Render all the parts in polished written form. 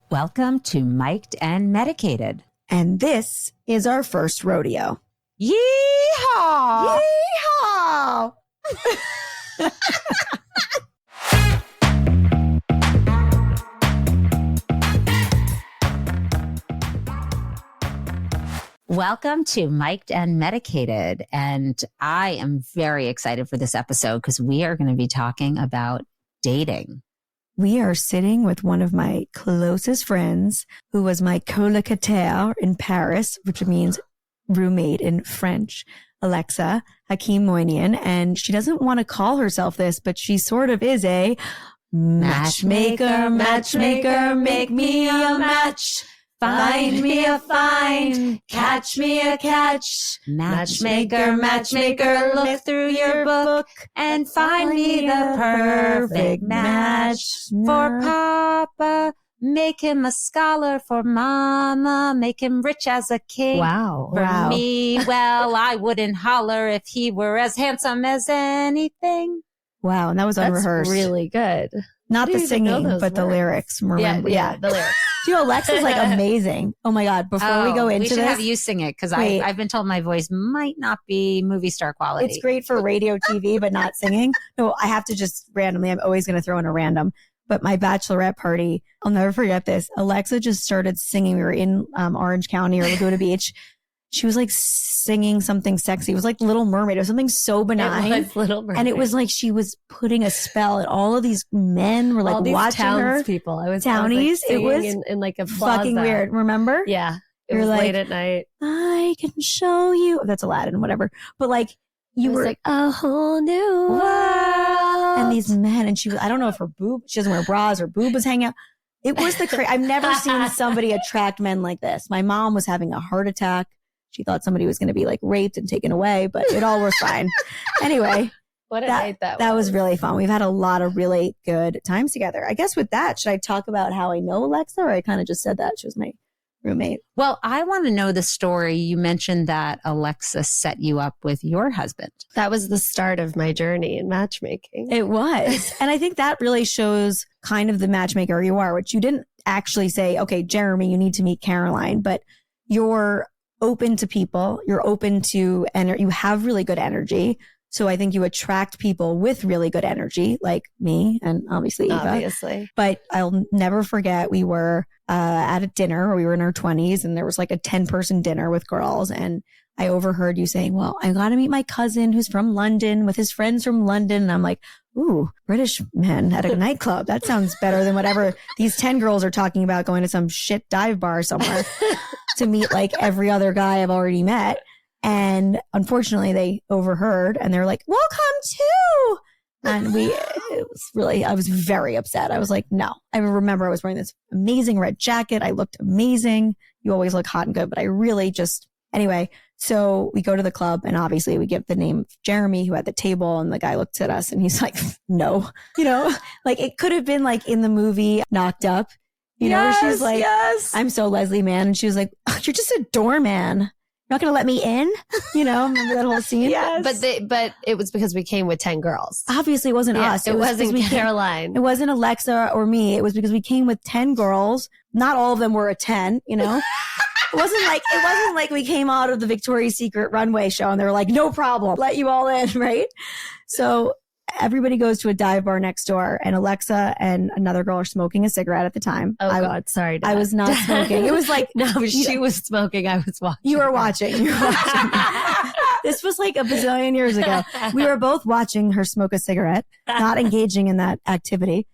Welcome to Mic'd and Medicated. And this is our first rodeo. Yeehaw! Yeehaw! Welcome to Mic'd and Medicated. And I am very excited for this episode because we are going to be talking about dating. We are sitting with one of my closest friends who was my colocataire in Paris, which means roommate in French, Alexa Hakim Moinian. And she doesn't want to call herself this, but she sort of is a matchmaker, make me a match. Find me a find, catch me a catch. Matchmaker, look through your book and find me the perfect match. For Papa, make him a scholar. For Mama, make him rich as a king. Wow. For me, well, I wouldn't holler if he were as handsome as anything. Wow, and that was unrehearsed. That's really good. Not the singing, but the lyrics. Remember? Yeah, the lyrics. Dude, Alexa's like amazing. Oh my God. Before we go into we should this, have you sing it because I've been told my voice might not be movie star quality. It's great for radio, TV, but not singing. No, I have to just randomly, I'm always going to throw in a random. But my bachelorette party, I'll never forget this. Alexa just started singing. We were in Orange County or Laguna Beach. She was like singing something sexy. It was like Little Mermaid. It was something so benign. It was Little Mermaid. And it was like she was putting a spell, and all of these men were like watching her. People. I was townies. Like, it was in like a plaza. fucking weird. Remember? Yeah. It You're was like, late at night. I can show you. That's Aladdin, whatever. But like you were like a whole new world. And these men, and she was, I don't know if she doesn't wear bras, her boob was hanging out. It was I've never seen somebody attract men like this. My mom was having a heart attack. She thought somebody was going to be like raped and taken away, but it all was fine. Anyway, what a night that was really fun. We've had a lot of really good times together. I guess with that, should I talk about how I know Alexa, or I kind of just said that she was my roommate? Well, I want to know the story. You mentioned that Alexa set you up with your husband. That was the start of my journey in matchmaking. It was. And I think that really shows kind of the matchmaker you are, which you didn't actually say, okay, Jeremy, you need to meet Caroline, but you're open to people. You're open to, and you have really good energy. So I think you attract people with really good energy, like me and obviously Eva. Obviously. But I'll never forget, we were at a dinner where we were in our 20s, and there was like a 10-person dinner with girls. And I overheard you saying, well, I got to meet my cousin who's from London with his friends from London. And I'm like, ooh, British men at a nightclub. That sounds better than whatever these 10 girls are talking about going to some shit dive bar somewhere to meet like every other guy I've already met. And unfortunately they overheard and they're like, welcome to. And I was very upset. I was like, no. I remember I was wearing this amazing red jacket. I looked amazing. You always look hot and good, but I really just, anyway. So we go to the club and obviously we give the name of Jeremy, who had the table, and the guy looks at us and he's like, no, like it could have been like in the movie Knocked Up, where she's like, I'm so Leslie Mann. And she was like, oh, you're just a doorman. You're not going to let me in? Remember that whole scene? Yes. But it was because we came with 10 girls. Obviously it wasn't us. It wasn't Caroline. It wasn't Alexa or me. It was because we came with 10 girls. Not all of them were a 10, It wasn't like we came out of the Victoria's Secret runway show and they were like, no problem, let you all in, right? So everybody goes to a dive bar next door, and Alexa and another girl are smoking a cigarette at the time. Oh God, sorry. Dad. I was not smoking. It was like, no, she was smoking. I was watching. You were watching. This was like a bazillion years ago. We were both watching her smoke a cigarette, not engaging in that activity.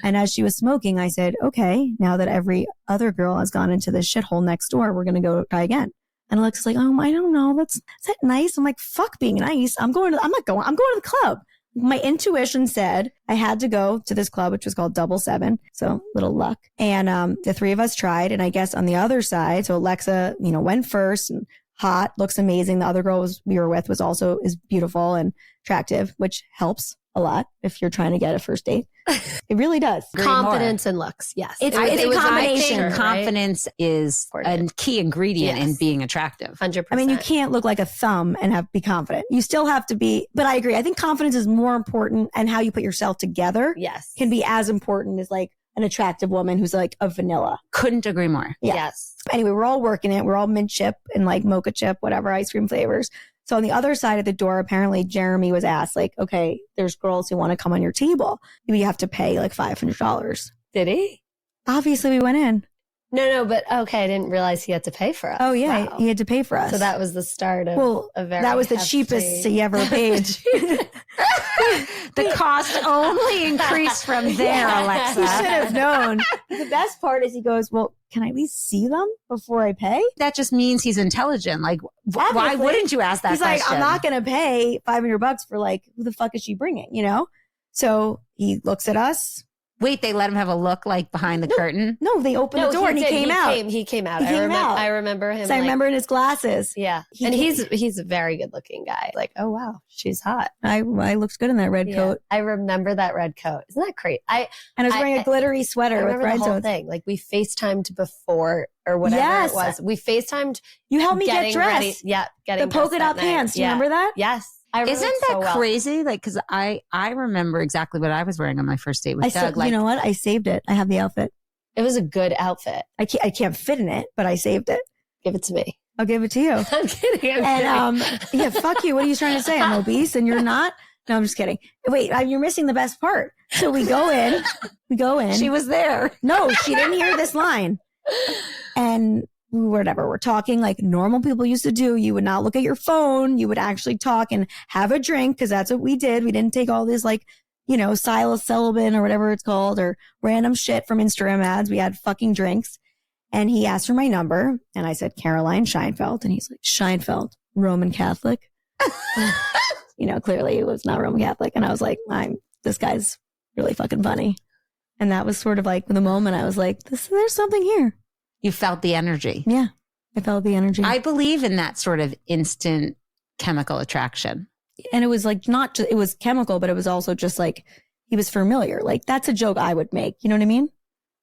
And as she was smoking, I said, okay, now that every other girl has gone into this shithole next door, we're going to go try again. And Alexa's like, oh, I don't know. Is that nice? I'm like, fuck being nice. I'm going to the club. My intuition said I had to go to this club, which was called Double Seven. So little luck. And the three of us tried. And I guess on the other side, so Alexa, went first and hot, looks amazing. The other girl we were with is beautiful and attractive, which helps a lot if you're trying to get a first date. It really does. Confidence and looks. Yes. It's a combination. I think confidence is a key ingredient in being attractive. 100%. I mean, you can't look like a thumb and be confident. You still have to be, but I agree. I think confidence is more important, and how you put yourself together yes. can be as important as like an attractive woman who's like a vanilla. Couldn't agree more. Yeah. Yes. Anyway, we're all working it. We're all mint chip and like mocha chip, whatever, ice cream flavors. So on the other side of the door, apparently Jeremy was asked like, okay, there's girls who want to come on your table. You have to pay like $500. Did he? Obviously we went in. No, but okay. I didn't realize he had to pay for us. Oh yeah. Wow. He had to pay for us. So that was the start of a very that was the hefty- cheapest he ever paid. The cost only increased from there, Alexa. You should have known. The best part is he goes, well, can I at least see them before I pay? That just means he's intelligent. Like, why Obviously. wouldn't you ask that He's question? like, I'm not going to pay $500 for like, who the fuck is she bringing? You know? So he looks at us. Wait, they let him have a look like behind the curtain? No, they opened the door and he came out. He came out. He came out. I remember him. So I remember in his glasses. Yeah. He And came- he's a very good looking guy. Like, oh wow, she's hot. I looked good in that red coat. I remember that red coat. Isn't that great? And I was wearing a glittery I sweater with remember the whole rhinestones. thing. Like we FaceTimed before or whatever Yes. it was. We FaceTimed You helped me get getting dressed. ready. Yeah. Getting The polka dressed dot that night. pants. Do you Yeah. remember that? Yes. I remember Isn't it that so well. crazy? Like, because I remember exactly what I was wearing on my first date with Doug. You know what? I saved it. I have the outfit. It was a good outfit. I can't fit in it, but I saved it. Give it to me. I'll give it to you. I'm kidding. And yeah, fuck you. What are you trying to say? I'm obese and you're not? No, I'm just kidding. Wait, you're missing the best part. So we go in. She was there. No, she didn't hear this line. And whatever, we're talking like normal people used to do. You would not look at your phone. You would actually talk and have a drink because that's what we did. We didn't take all this like, psilocybin or whatever it's called or random shit from Instagram ads. We had fucking drinks. And he asked for my number and I said, Caroline Scheinfeld. And he's like, Scheinfeld, Roman Catholic. Clearly it was not Roman Catholic. And I was like, this guy's really fucking funny. And that was sort of like the moment I was like, there's something here. You felt the energy. Yeah, I felt the energy. I believe in that sort of instant chemical attraction. And it was like not just, it was chemical, but it was also just like, he was familiar. Like that's a joke I would make. You know what I mean?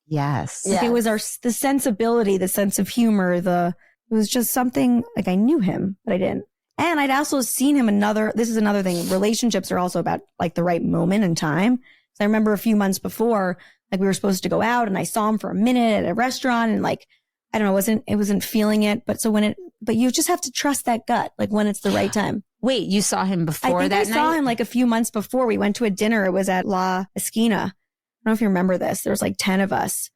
Yes. Like, it was the sensibility, the sense of humor, it was just something like I knew him, but I didn't. And I'd also seen him this is another thing. Relationships are also about like the right moment in time. So I remember a few months before, like we were supposed to go out and I saw him for a minute at a restaurant and like, I don't know, it wasn't feeling it. But but you just have to trust that gut, like when it's the right time. Wait, you saw him before I think that I saw night? him like a few months before. We went to a dinner. It was at La Esquina. I don't know if you remember this. There was like 10 of us.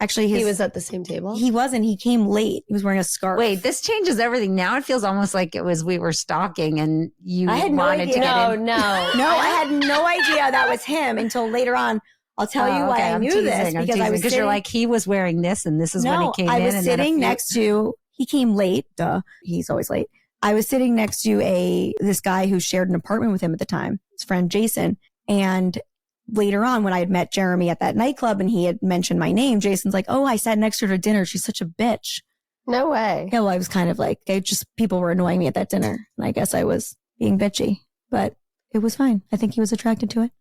Actually, he was at the same table. He wasn't. He came late. He was wearing a scarf. Wait, this changes everything. Now it feels almost like we were stalking and you I had no wanted idea. to get in. No. I had no idea that was him until later on. I'll tell you why I knew this because I was because you're like, he was wearing this and this is when he came in. I was sitting next to, he came late. Duh. He's always late. I was sitting next to this guy who shared an apartment with him at the time, his friend Jason. And later on, when I had met Jeremy at that nightclub and he had mentioned my name, Jason's like, oh, I sat next to her at dinner. She's such a bitch. No way. Yeah, well, I was kind of like, people were annoying me at that dinner. And I guess I was being bitchy, but it was fine. I think he was attracted to it.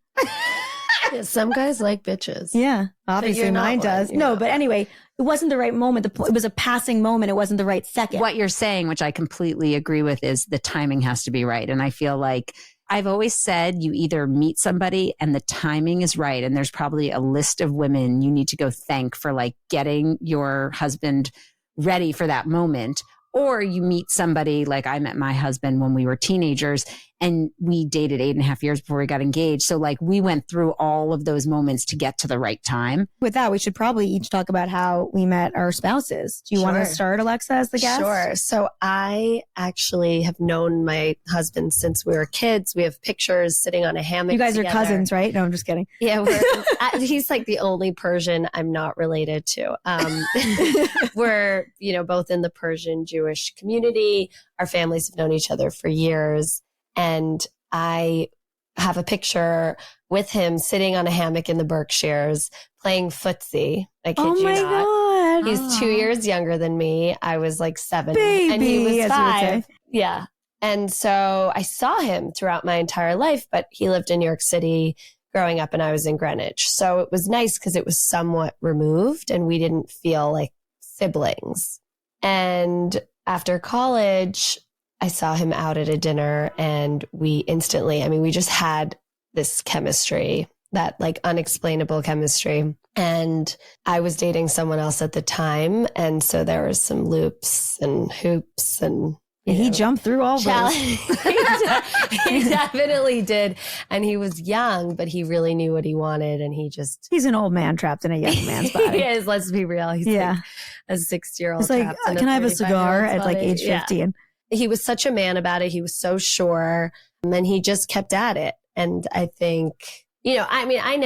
Yeah, some guys like bitches. Yeah, obviously mine does. No, but anyway, it wasn't the right moment. It was a passing moment. It wasn't the right second. What you're saying, which I completely agree with, is the timing has to be right. And I feel like I've always said you either meet somebody and the timing is right. And there's probably a list of women you need to go thank for like getting your husband ready for that moment. Or you meet somebody like I met my husband when we were teenagers and we dated 8.5 years before we got engaged. So like we went through all of those moments to get to the right time. With that, we should probably each talk about how we met our spouses. Do you want to start, Alexa, as the guest? Sure. So I actually have known my husband since we were kids. We have pictures sitting on a hammock. You guys together. are cousins, right? No, I'm just kidding. Yeah, he's like the only Persian I'm not related to. We're, both in the Persian Jewish community. Our families have known each other for years. And I have a picture with him sitting on a hammock in the Berkshires playing footsie. I kid you not. Oh my God. He's 2 years younger than me. I was like 7 Baby, and he was as you would 5. say. Yeah. And so I saw him throughout my entire life, but he lived in New York City growing up and I was in Greenwich. So it was nice because it was somewhat removed and we didn't feel like siblings. And after college, I saw him out at a dinner and we just had this chemistry that like unexplainable chemistry. And I was dating someone else at the time. And so there was some loops and hoops and he jumped through all those. He definitely did. And he was young, but he really knew what he wanted. And he's an old man trapped in a young man's body. He is, let's be real. He's like a 60-year-old. He's like, can I have a cigar at like age 15? He was such a man about it. He was so sure. And then he just kept at it. And I think, I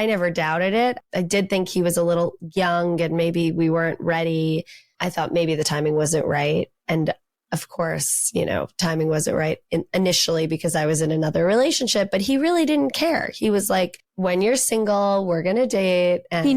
never doubted it. I did think he was a little young and maybe we weren't ready. I thought maybe the timing wasn't right. And of course, timing wasn't right initially because I was in another relationship, but he really didn't care. He was like, when you're single, we're going to date. And he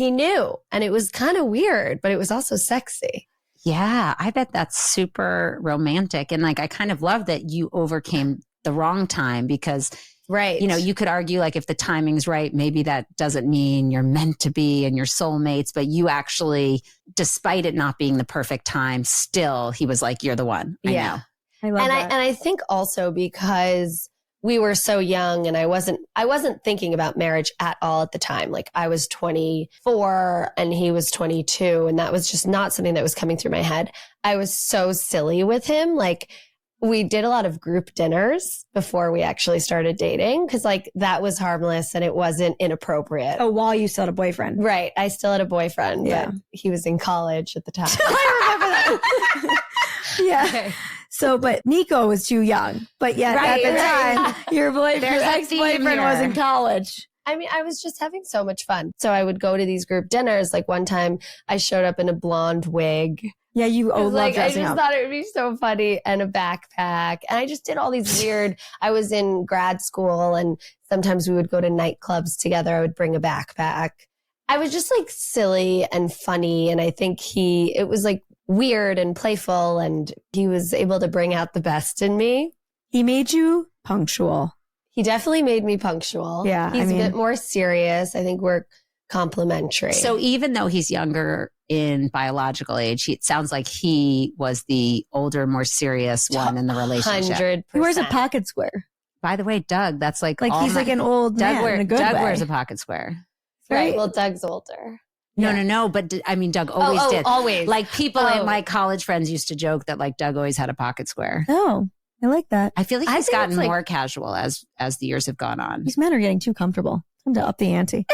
knew. And it was kind of weird, but it was also sexy. Yeah, I bet that's super romantic. And like, I kind of love that you overcame the wrong time because, right. You could argue like if the timing's right, maybe that doesn't mean you're meant to be and you're soulmates, but you actually, despite it not being the perfect time, still he was like, you're the one. I know. I love that. And I think also because we were so young and I wasn't thinking about marriage at all at the time. Like I was 24 and he was 22 and that was just not something that was coming through my head. I was so silly with him. Like we did a lot of group dinners before we actually started dating because like that was harmless and it wasn't inappropriate. Oh, while you still had a boyfriend. Right. I still had a boyfriend, but he was in college at the time. I remember that. Yeah. Okay. So, but Nico was too young. But yet at the time, your ex-boyfriend was in college. I mean, I was just having so much fun. So I would go to these group dinners. Like one time I showed up in a blonde wig. Yeah, you love dressing I just up. thought it would be so funny and a backpack. And I just did all these weird, I was in grad school and sometimes we would go to nightclubs together. I would bring a backpack. I was just like silly and funny. And I think it was like weird and playful and he was able to bring out the best in me. He made you punctual. He definitely made me punctual. Yeah. He's a bit more serious. I think we're complementary. So even though he's younger in biological age, it sounds like he was the older, more serious one in the relationship. 100%. He wears a pocket square. By the way, Doug, that's like he's like an old man in a good Doug way. wears a pocket square. Right. Well, Doug's older. No. But Doug always did. Always. Like people and my college friends used to joke that like Doug always had a pocket square. Oh, I like that. I feel like he's gotten more casual as the years have gone on. These men are getting too comfortable. Time to up the ante.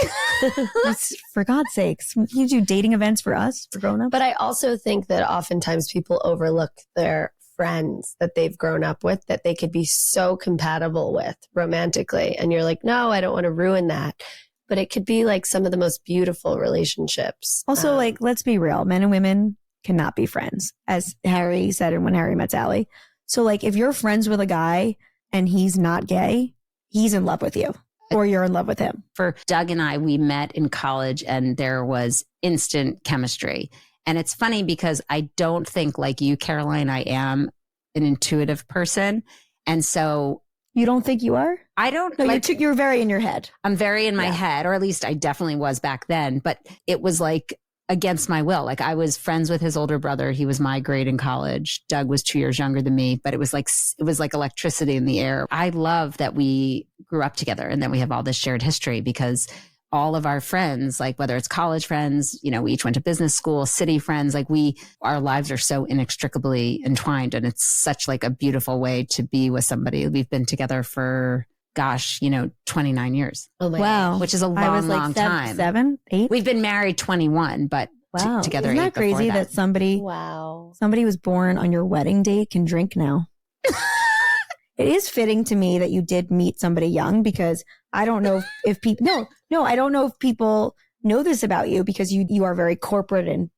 For God's sakes, you do dating events for us, for grown-ups. But I also think that oftentimes people overlook their friends that they've grown up with that they could be so compatible with romantically. And you're like, no, I don't want to ruin that. But it could be like some of the most beautiful relationships. Also, like, let's be real. Men and women cannot be friends, as Harry said in When Harry Met Sally. So like, if you're friends with a guy and he's not gay, he's in love with you or you're in love with him. For Doug and I, we met in college and there was instant chemistry. And it's funny because I don't think like you, Caroline, I am an intuitive person. And so you don't think you are? I don't. No, you're very in your head. I'm very in my head, or at least I definitely was back then. But it was like against my will. Like I was friends with his older brother. He was my grade in college. Doug was 2 years younger than me, but it was like electricity in the air. I love that we grew up together and that we have all this shared history because all of our friends, like whether it's college friends, we each went to business school, city friends, like our lives are so inextricably entwined. And it's such like a beautiful way to be with somebody. We've been together for, 29 years. Oh my wow. Which is a long time. 7, 8? We've been married 21, but together. Isn't that crazy that somebody was born on your wedding day can drink now? It is fitting to me that you did meet somebody young because I don't know if people, I don't know if people know this about you because you are very corporate and,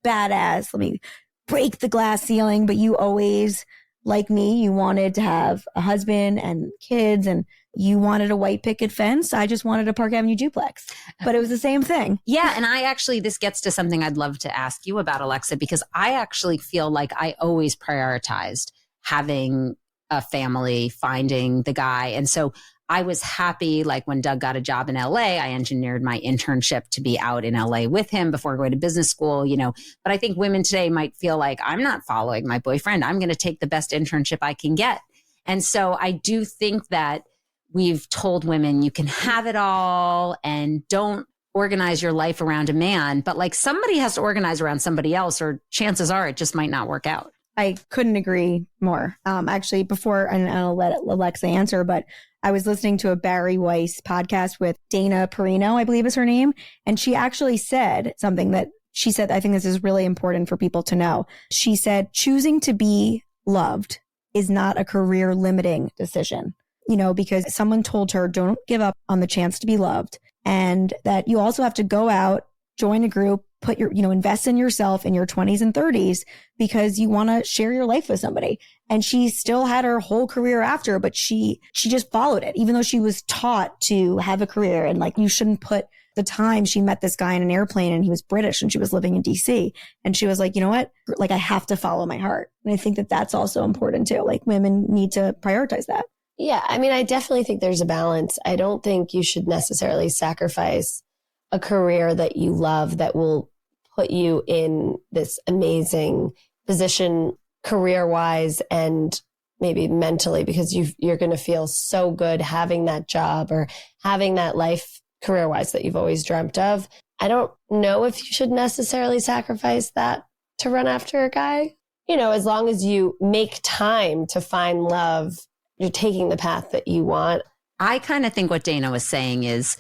badass. Let me break the glass ceiling. But you always, like me, you wanted to have a husband and kids and you wanted a white picket fence. I just wanted a Park Avenue duplex, but it was the same thing. Yeah. And this gets to something I'd love to ask you about, Alexa, because I actually feel like I always prioritized having a family, finding the guy. And so I was happy, like when Doug got a job in LA, I engineered my internship to be out in LA with him before going to business school, but I think women today might feel like I'm not following my boyfriend. I'm going to take the best internship I can get. And so I do think that we've told women you can have it all and don't organize your life around a man, but like somebody has to organize around somebody else, or chances are it just might not work out. I couldn't agree more. Actually, before, and I'll let Alexa answer, but I was listening to a Barry Weiss podcast with Dana Perino, I believe is her name. And she actually said something that she said, I think this is really important for people to know. She said, choosing to be loved is not a career limiting decision, because someone told her, don't give up on the chance to be loved. And that you also have to go out, join a group, put your, invest in yourself in your 20s and 30s because you want to share your life with somebody. And she still had her whole career after, but she just followed it, even though she was taught to have a career. And like, you shouldn't put the time she met this guy in an airplane and he was British and she was living in DC. And she was like, you know what? Like, I have to follow my heart. And I think that that's also important too. Like, women need to prioritize that. Yeah. I mean, I definitely think there's a balance. I don't think you should necessarily sacrifice a career that you love that will put you in this amazing position career-wise and maybe mentally, because you're going to feel so good having that job or having that life career-wise that you've always dreamt of. I don't know if you should necessarily sacrifice that to run after a guy. As long as you make time to find love, you're taking the path that you want. I kind of think what Dana was saying is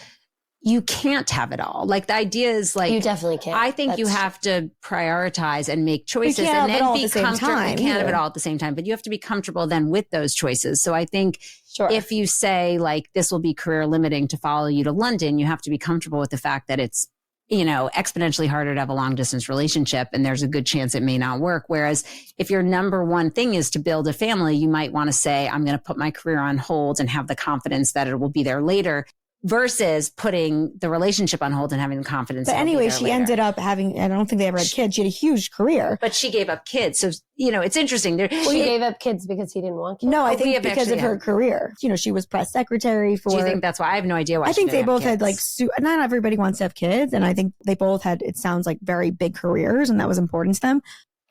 you can't have it all. Like, the idea is like, you definitely can't. I think you have to prioritize and make choices and then be comfortable. You can't have it either. all at the same time, but you have to be comfortable then with those choices. So I think Sure. if you say like, this will be career limiting to follow you to London, you have to be comfortable with the fact that it's, exponentially harder to have a long distance relationship. And there's a good chance it may not work. Whereas if your number one thing is to build a family, you might want to say, I'm going to put my career on hold and have the confidence that it will be there later, versus putting the relationship on hold and having the confidence. But anyway, she ended up having, I don't think they ever had kids. She had a huge career. But she gave up kids. So, it's interesting. She gave up kids because he didn't want kids? No, I think because of her career. She was press secretary for. Do you think that's why? I have no idea why. I think they both had like, not everybody wants to have kids. And I think they both had, it sounds like, very big careers, and that was important to them.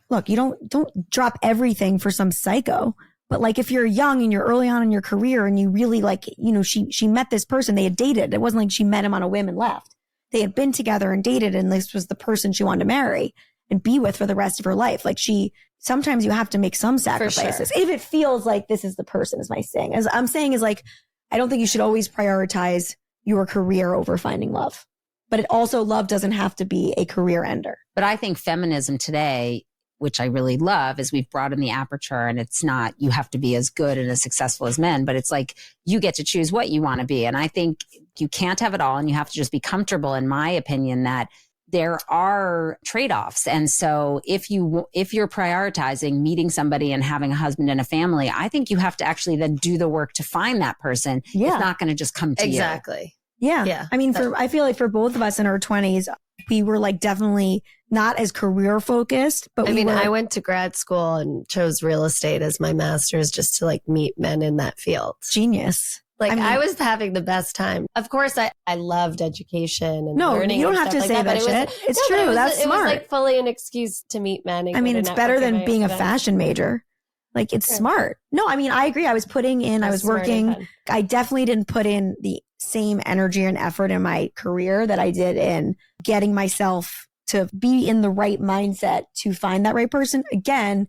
Look, you don't drop everything for some psycho. But like, if you're young and you're early on in your career and you really like, she met this person, they had dated. It wasn't like she met him on a whim and left. They had been together and dated, and this was the person she wanted to marry and be with for the rest of her life. Like, sometimes you have to make some sacrifices. Sure. If it feels like this is the person, is my saying. As I'm saying is like, I don't think you should always prioritize your career over finding love. But it also, love doesn't have to be a career ender. But I think feminism today, which I really love, is we've broadened the aperture, and it's not, you have to be as good and as successful as men, but it's like, you get to choose what you want to be. And I think you can't have it all, and you have to just be comfortable, in my opinion, that there are trade-offs. And so if you're prioritizing meeting somebody and having a husband and a family, I think you have to actually then do the work to find that person. Yeah. It's not going to just come to you. Exactly. Yeah. I mean, I feel like for both of us in our 20s, we were like definitely not as career focused, but I went to grad school and chose real estate as my master's just to like meet men in that field. Genius. I was having the best time. Of course, I loved education and learning. You don't have to say that shit. It's true. That's smart. It was like fully an excuse to meet men. And it's better than being a fashion major. Like, it's smart. No, I agree. I was working. I definitely didn't put in the same energy and effort in my career that I did in getting myself to be in the right mindset to find that right person. Again,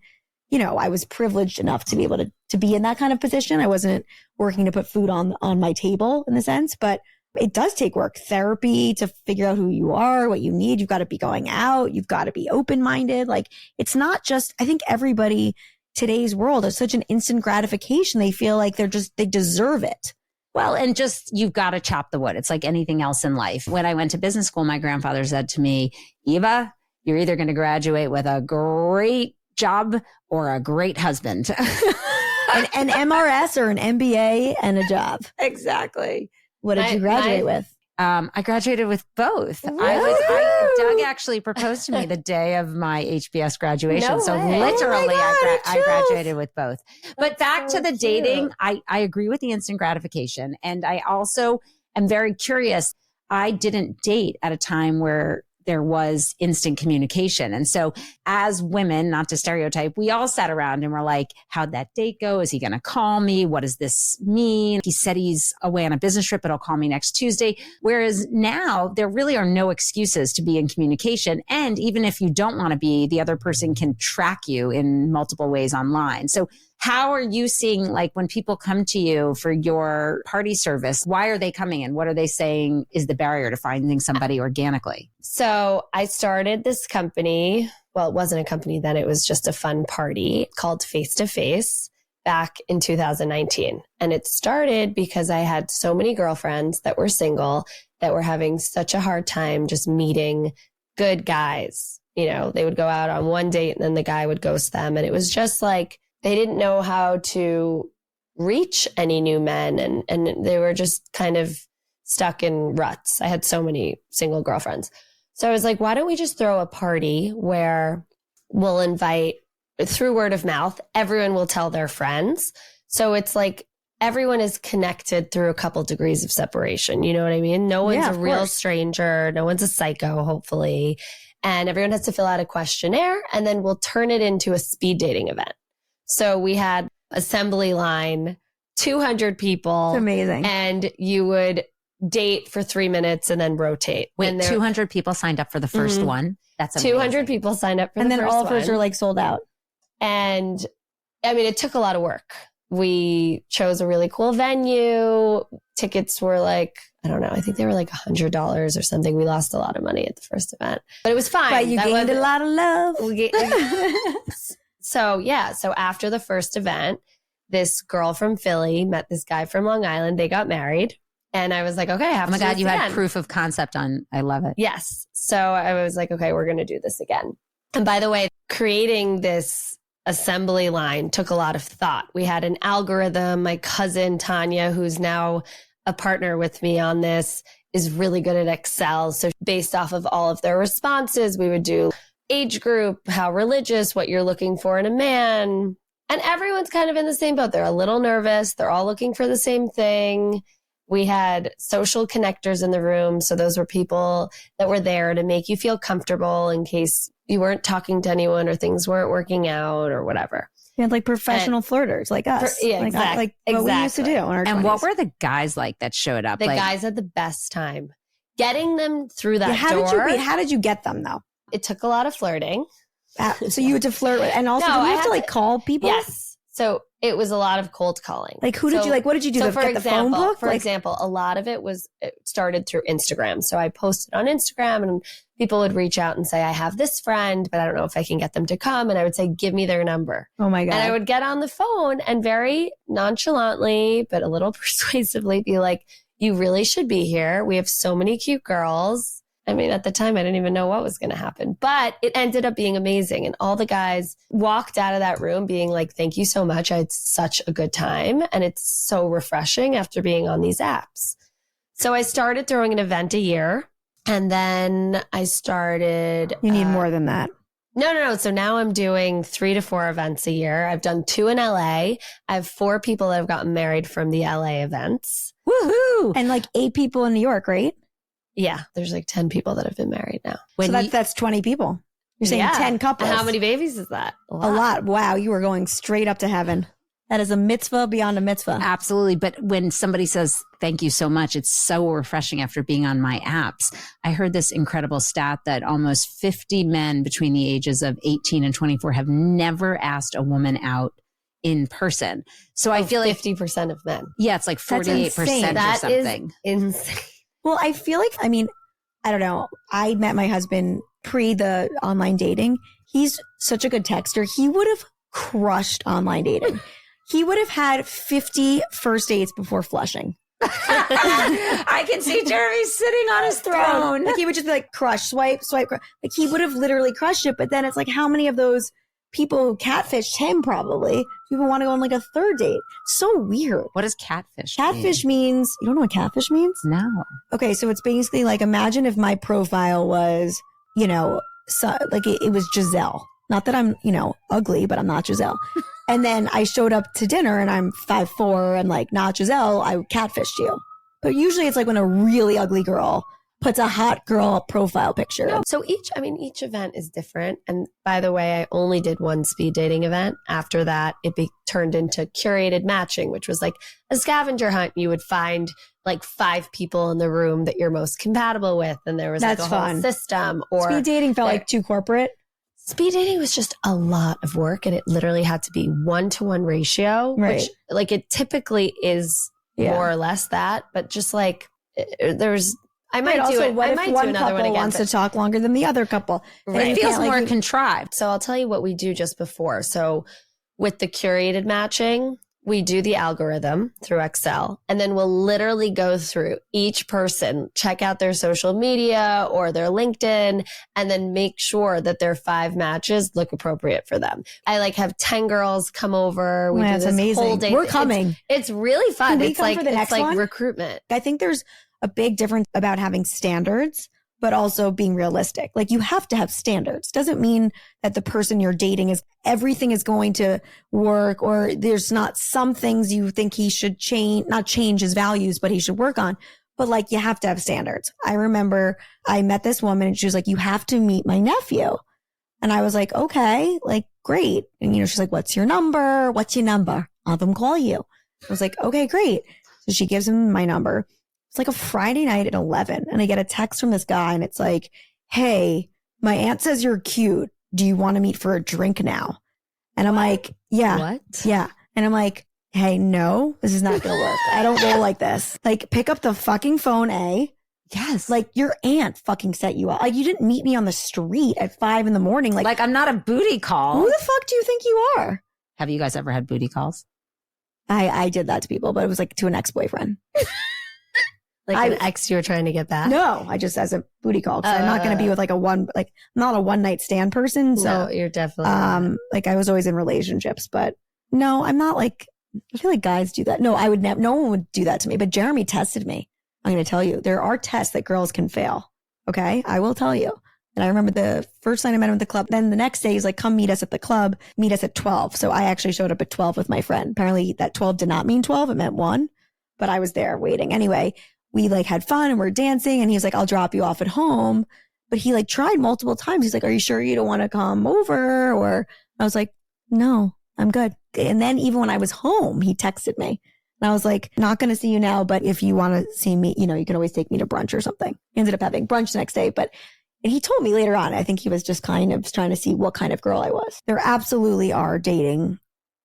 I was privileged enough to be able to be in that kind of position. I wasn't working to put food on my table in the sense, but it does take work, therapy to figure out who you are, what you need. You've got to be going out. You've got to be open-minded. Like, it's not just, I think everybody today's world is such an instant gratification. They feel like they deserve it. Well, and just, you've got to chop the wood. It's like anything else in life. When I went to business school, my grandfather said to me, Eva, you're either going to graduate with a great job or a great husband. an MRS or an MBA and a job. Exactly. What did you graduate with? I graduated with both. Doug actually proposed to me the day of my HBS graduation. No so way. literally, God, I graduated with both. But back to the dating, I agree with the instant gratification. And I also am very curious. I didn't date at a time where there was instant communication. And so as women, not to stereotype, we all sat around and were like, how'd that date go? Is he going to call me? What does this mean? He said he's away on a business trip, but he'll call me next Tuesday. Whereas now there really are no excuses to be in communication. And even if you don't want to be, the other person can track you in multiple ways online. So how are you seeing, like, when people come to you for your party service, why are they coming and what are they saying is the barrier to finding somebody organically? So I started this company. Well, it wasn't a company then. It was just a fun party called Face to Face back in 2019. And it started because I had so many girlfriends that were single that were having such a hard time just meeting good guys. You know, they would go out on one date and then the guy would ghost them. And it was just like, they didn't know how to reach any new men and they were just kind of stuck in ruts. I had so many single girlfriends. So I was like, why don't we just throw a party where we'll invite, through word of mouth, everyone will tell their friends. So it's like everyone is connected through a couple degrees of separation. You know what I mean? No one's a real stranger. No one's a psycho, hopefully. And everyone has to fill out a questionnaire and then we'll turn it into a speed dating event. So we had assembly line, 200 people. It's amazing. And you would date for 3 minutes and then rotate. Wait, and 200 people signed up for the first one? That's amazing. 200 people signed up for the first one. And then all of those are like sold out. And I mean, it took a lot of work. We chose a really cool venue. Tickets were like, I don't know, I think they were like $100 or something. We lost a lot of money at the first event, but it was fine. But you gained a lot of love. So after the first event, this girl from Philly met this guy from Long Island. They got married. And I was like, okay, I have to do this you again. had proof of concept on. I love it. Yes. So I was like, okay, we're going to do this again. And by the way, creating this assembly line took a lot of thought. We had an algorithm. My cousin, Tanya, who's now a partner with me on this, is really good at Excel. So based off of all of their responses, we would do age group, how religious, what you're looking for in a man. And everyone's kind of in the same boat. They're a little nervous. They're all looking for the same thing. We had social connectors in the room. So those were people that were there to make you feel comfortable in case you weren't talking to anyone or things weren't working out or whatever. You had like professional flirters like us. Exactly. What we used to do in our 20s. And what were the guys like that showed up? The guys had the best time. Getting them through that door. How did you get them though? It took a lot of flirting. So you had to flirt with, and also did you have to like call people? Yes. So it was a lot of cold calling. Like who did you like? What did you do? So Get the phone book? For example, a lot of it started through Instagram. So I posted on Instagram and people would reach out and say, I have this friend, but I don't know if I can get them to come. And I would say, give me their number. Oh my God. And I would get on the phone and very nonchalantly, but a little persuasively be like, you really should be here. We have so many cute girls. I mean, at the time, I didn't even know what was going to happen, but it ended up being amazing. And all the guys walked out of that room being like, thank you so much. I had such a good time. And it's so refreshing after being on these apps. So I started throwing an event a year. And then I started... You need more than that. No. So now I'm doing 3 to 4 events a year. I've done 2 in LA. I have 4 people that have gotten married from the LA events. Woohoo! And like 8 people in New York, right? Yeah, there's like 10 people that have been married now. So that's 20 people. You're saying 10 couples. How many babies is that? A lot. Wow, you are going straight up to heaven. That is a mitzvah beyond a mitzvah. Absolutely. But when somebody says, thank you so much, it's so refreshing after being on my apps. I heard this incredible stat that almost 50 men between the ages of 18 and 24 have never asked a woman out in person. So I feel like 50% of men. Yeah, it's like 48% or something. That is insane. Well, I feel like, I mean, I don't know. I met my husband pre the online dating. He's such a good texter. He would have crushed online dating. He would have had 50 first dates before flushing. I can see Jeremy sitting on his throne. Like he would just be like, crush, swipe, swipe. Like he would have literally crushed it. But then it's like, how many of those people who catfished him probably even want to go on like a third date? So weird. What does catfish Catfish means, you don't know what catfish means? No. Okay, so it's basically like, imagine if my profile was, you know, so, like it was Giselle. Not that I'm, you know, ugly, but I'm not Giselle. And then I showed up to dinner and I'm 5'4" and like not Giselle, I catfished you. But usually it's like when a really ugly girl puts a hot girl profile picture. No, so each event is different. And by the way, I only did one speed dating event. After that, it turned into curated matching, which was like a scavenger hunt. You would find like 5 people in the room that you're most compatible with. And there was like a whole system. Or speed dating felt like too corporate. Speed dating was just a lot of work, and it literally had to be 1-to-1 ratio, which like it typically is more or less that, but just like there's, I might do it. What I if might one do another couple one again, wants to talk longer than the other couple? Right. It feels more contrived. So I'll tell you what we do just before. So with the curated matching, we do the algorithm through Excel, and then we'll literally go through each person, check out their social media or their LinkedIn, and then make sure that their 5 matches look appropriate for them. I like have 10 girls come over. We do this amazing. whole day. We're coming. It's really fun. Can we It's come like for the next one? Recruitment. I think there's a big difference about having standards, but also being realistic. Like you have to have standards. Doesn't mean that the person you're dating is everything is going to work, or there's not some things you think he should not change his values, but he should work on. But like you have to have standards. I remember I met this woman and she was like, you have to meet my nephew. And I was like, okay, like great. And she's like, what's your number? What's your number? I'll have him call you. I was like, okay, great. So she gives him my number. It's like a Friday night at 11 and I get a text from this guy and it's like, hey, my aunt says you're cute. Do you want to meet for a drink now? And I'm like, yeah. What? Yeah. And I'm like, hey, no, this is not going to work. I don't roll like this. Like pick up the fucking phone, A. Yes. Like your aunt fucking set you up. Like you didn't meet me on the street at 5 a.m. Like I'm not a booty call. Who the fuck do you think you are? Have you guys ever had booty calls? I did that to people, but it was like to an ex-boyfriend. Like an ex you were trying to get back? No, I just as a booty call because I'm not going to be with like I'm not a one night stand person. So no, you're definitely like I was always in relationships, but no, I'm not like, I feel like guys do that. No, I would never, no one would do that to me, but Jeremy tested me. I'm going to tell you, there are tests that girls can fail. Okay. I will tell you. And I remember the first night I met him at the club. Then the next day he's like, come meet us at the club, meet us at 12. So I actually showed up at 12 with my friend. Apparently that 12 did not mean 12. It meant 1, but I was there waiting. Anyway, we like had fun and we're dancing and he was like, I'll drop you off at home. But he like tried multiple times. He's like, are you sure you don't want to come over? Or I was like, no, I'm good. And then even when I was home, he texted me and I was like, not going to see you now, but if you want to see me, you can always take me to brunch or something. He ended up having brunch the next day, and he told me later on, I think he was just kind of trying to see what kind of girl I was. There absolutely are dating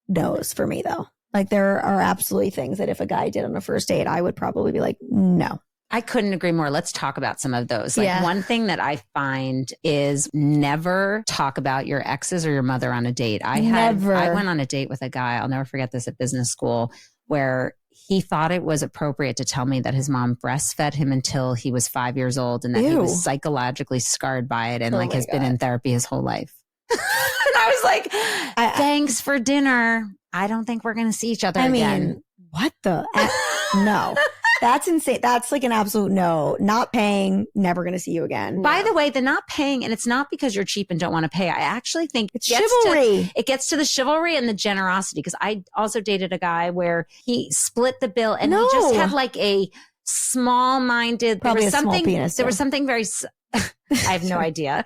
no's for me though. Like there are absolutely things that if a guy did on a first date, I would probably be like, no. I couldn't agree more. Let's talk about some of those. Like one thing that I find is never talk about your exes or your mother on a date. I went on a date with a guy, I'll never forget this, at business school, where he thought it was appropriate to tell me that his mom breastfed him until he was 5 years old and that he was psychologically scarred by it and has been in therapy his whole life. And I was like, thanks for dinner. I don't think we're going to see each other again. What the? No. That's insane. That's like an absolute no. Not paying, never going to see you again. By the way, the not paying, and it's not because you're cheap and don't want to pay. I actually think it's chivalry. It gets to the chivalry and the generosity, because I also dated a guy where he split the bill and he just had like a small-minded, probably a small penis. There was something very, I have no idea.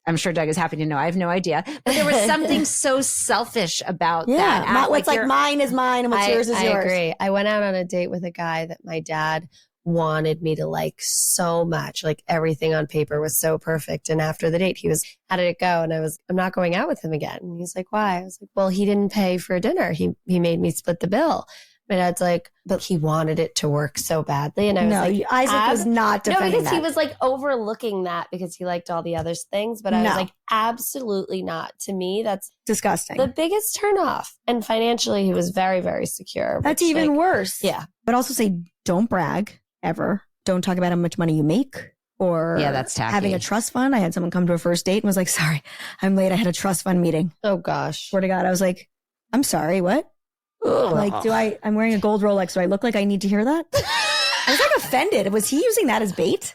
I'm sure Doug is happy to know. I have no idea. But there was something so selfish about that. Not what's like mine is mine and what's yours is yours. I agree. I went out on a date with a guy that my dad wanted me to like so much. Like everything on paper was so perfect. And after the date, he was, how did it go? And I'm not going out with him again. And he's like, why? I was like, well, he didn't pay for dinner. He made me split the bill. My dad's like, but he wanted it to work so badly. And I was like, Isaac was not defending because he was like overlooking that because he liked all the other things. But I was like, absolutely not. To me, that's disgusting. The biggest turnoff. And financially, he was very, very secure. That's even worse. Yeah. But also say, don't brag ever. Don't talk about how much money you make. Or that's tacky. Having a trust fund. I had someone come to a first date and was like, sorry, I'm late. I had a trust fund meeting. Oh gosh. Swear to God. I was like, I'm sorry. What? Ugh. Like, I'm wearing a gold Rolex. Do I look like I need to hear that? I was like offended. Was he using that as bait?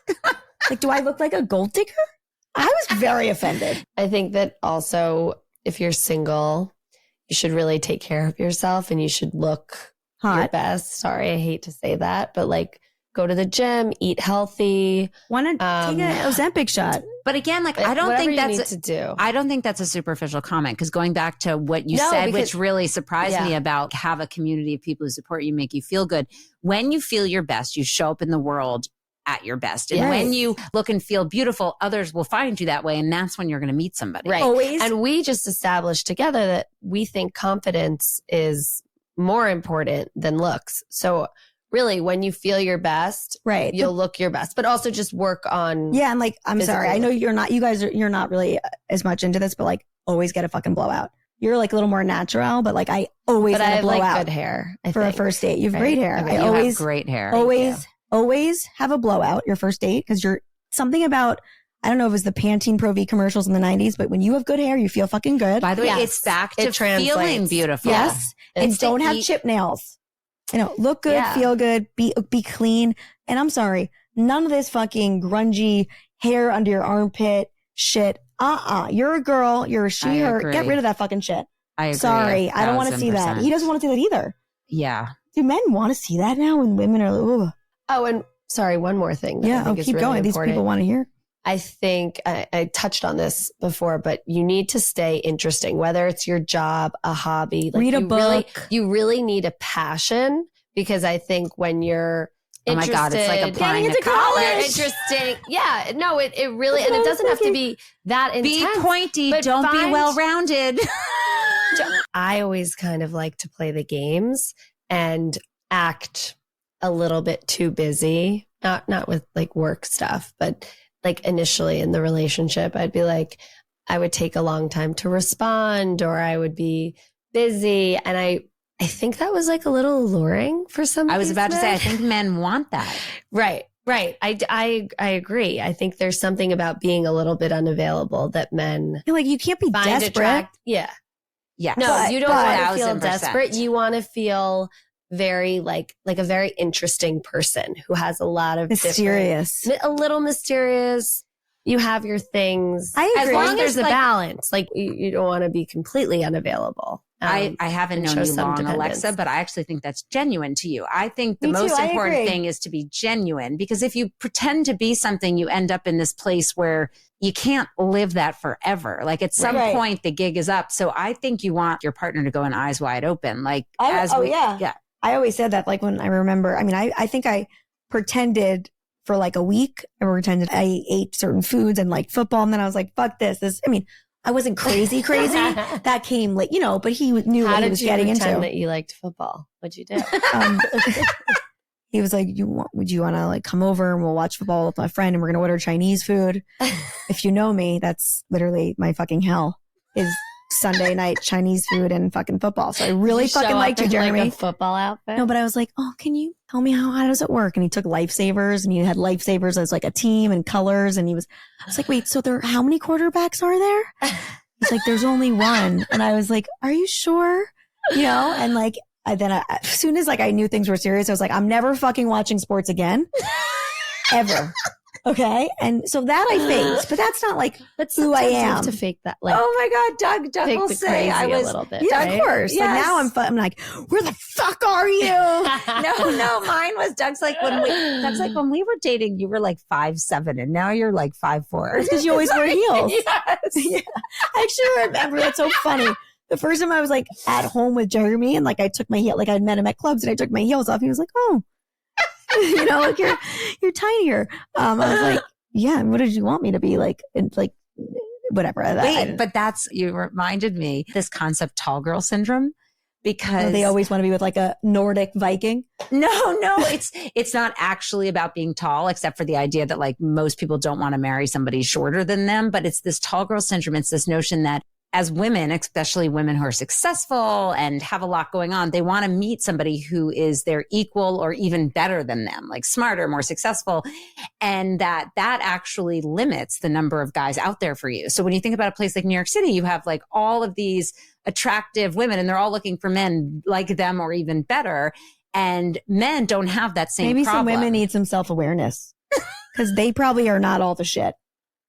Like, do I look like a gold digger? I was very offended. I think that also if you're single, you should really take care of yourself and you should look hot. Your best. Sorry, I hate to say that, but like go to the gym, eat healthy. Want to take an Ozempic shot. But again, like, I don't think that's to do. I don't think that's a superficial comment, because going back to what you said, which really surprised me about have a community of people who support you, make you feel good. When you feel your best, you show up in the world at your best. And when you look and feel beautiful, others will find you that way. And that's when you're going to meet somebody. Right. Always. And we just established together that we think confidence is more important than looks. So really, when you feel your best, right, you'll look your best, but also just work on. Yeah. And like, I'm sorry. I know you're not really as much into this, but like always get a fucking blowout. You're like a little more natural, but like I always get a blowout. Like good hair for a first date. You have great hair. I always have great hair. Always have a blowout your first date, because you're something about, I don't know if it was the Pantene Pro V commercials in the 90s, but when you have good hair, you feel fucking good. By the way, it's back to feeling beautiful. Yes. And don't have chip nails. You know, look good, feel good, be clean. And I'm sorry, none of this fucking grungy hair under your armpit shit. You're a girl. You're a she, her. Get rid of that fucking shit. I agree. Sorry. I don't want to see that. He doesn't want to see that either. Yeah. Do men want to see that now when women are, ooh. Oh, and sorry, one more thing. Keep really going. Important. These people want to hear. I think I touched on this before, but you need to stay interesting, whether it's your job, a hobby. Like read a book. You really need a passion, because I think when you're interested, oh my God, it's like applying into to college. Interesting. Yeah, no, it really, and it doesn't have to be that intense. Be pointy, don't be well-rounded. I always kind of like to play the games and act a little bit too busy, not with like work stuff, but like initially in the relationship, I'd be like, I would take a long time to respond, or I would be busy. And I think that was like a little alluring for some. I was about to say, I think men want that. Right. I agree. I think there's something about being a little bit unavailable that men like you can't be desperate. Yeah. No, you don't want to feel desperate. You want to feel very like a very interesting person who has a lot of mysterious, a little mysterious. You have your things. I agree. As long as there's a balance. Like you don't want to be completely unavailable. I haven't known you long, Alexa, but I actually think that's genuine to you. I think the most important thing is to be genuine, because if you pretend to be something, you end up in this place where you can't live that forever. Like at some point the gig is up. So I think you want your partner to go in eyes wide open. Like I always said that, like when I remember, I mean, I think I pretended for like a week. I pretended I ate certain foods and like football. And then I was like, fuck this. I mean, I wasn't crazy. That came late, but he knew what he was getting into. How did you pretend that you liked football? What'd you do? He was like, would you want to like come over and we'll watch football with my friend and we're going to order Chinese food? If you know me, that's literally my fucking hell is Sunday night Chinese food and fucking football. So I really fucking liked you, Jeremy. Like a football outfit? No, but I was like, oh, can you tell me how does it work? And he took Lifesavers, and he had Lifesavers as like a team and colors. And I was like, wait, so how many quarterbacks are there? He's like, there's only one. And I was like, are you sure? And like, as soon as like I knew things were serious, I was like, I'm never fucking watching sports again. Ever. Okay. And so that I faked, but that's not like who I am. To fake that. Like, oh my God, Doug will say I was a little bit. Yeah, right? of course. Yes. Like now I'm like, where the fuck are you? No, mine was Doug's like when we were dating, you were like 5'7" and now you're like 5'4". Because you always wear heels. Yes. Yeah. I actually remember, that's so funny. The first time I was like at home with Jeremy and like I took my heel, like I'd met him at clubs and I took my heels off. He was like, oh, like you're tinier. I was like, yeah. What did you want me to be like? Like whatever. Wait, but you reminded me this concept, tall girl syndrome, because they always want to be with like a Nordic Viking. No, it's not actually about being tall, except for the idea that like most people don't want to marry somebody shorter than them. But it's this tall girl syndrome. It's this notion that as women, especially women who are successful and have a lot going on, they want to meet somebody who is their equal or even better than them, like smarter, more successful. And that actually limits the number of guys out there for you. So when you think about a place like New York City, you have like all of these attractive women and they're all looking for men like them or even better. And men don't have that same Maybe problem. Some women need some self-awareness because they probably are not all the shit.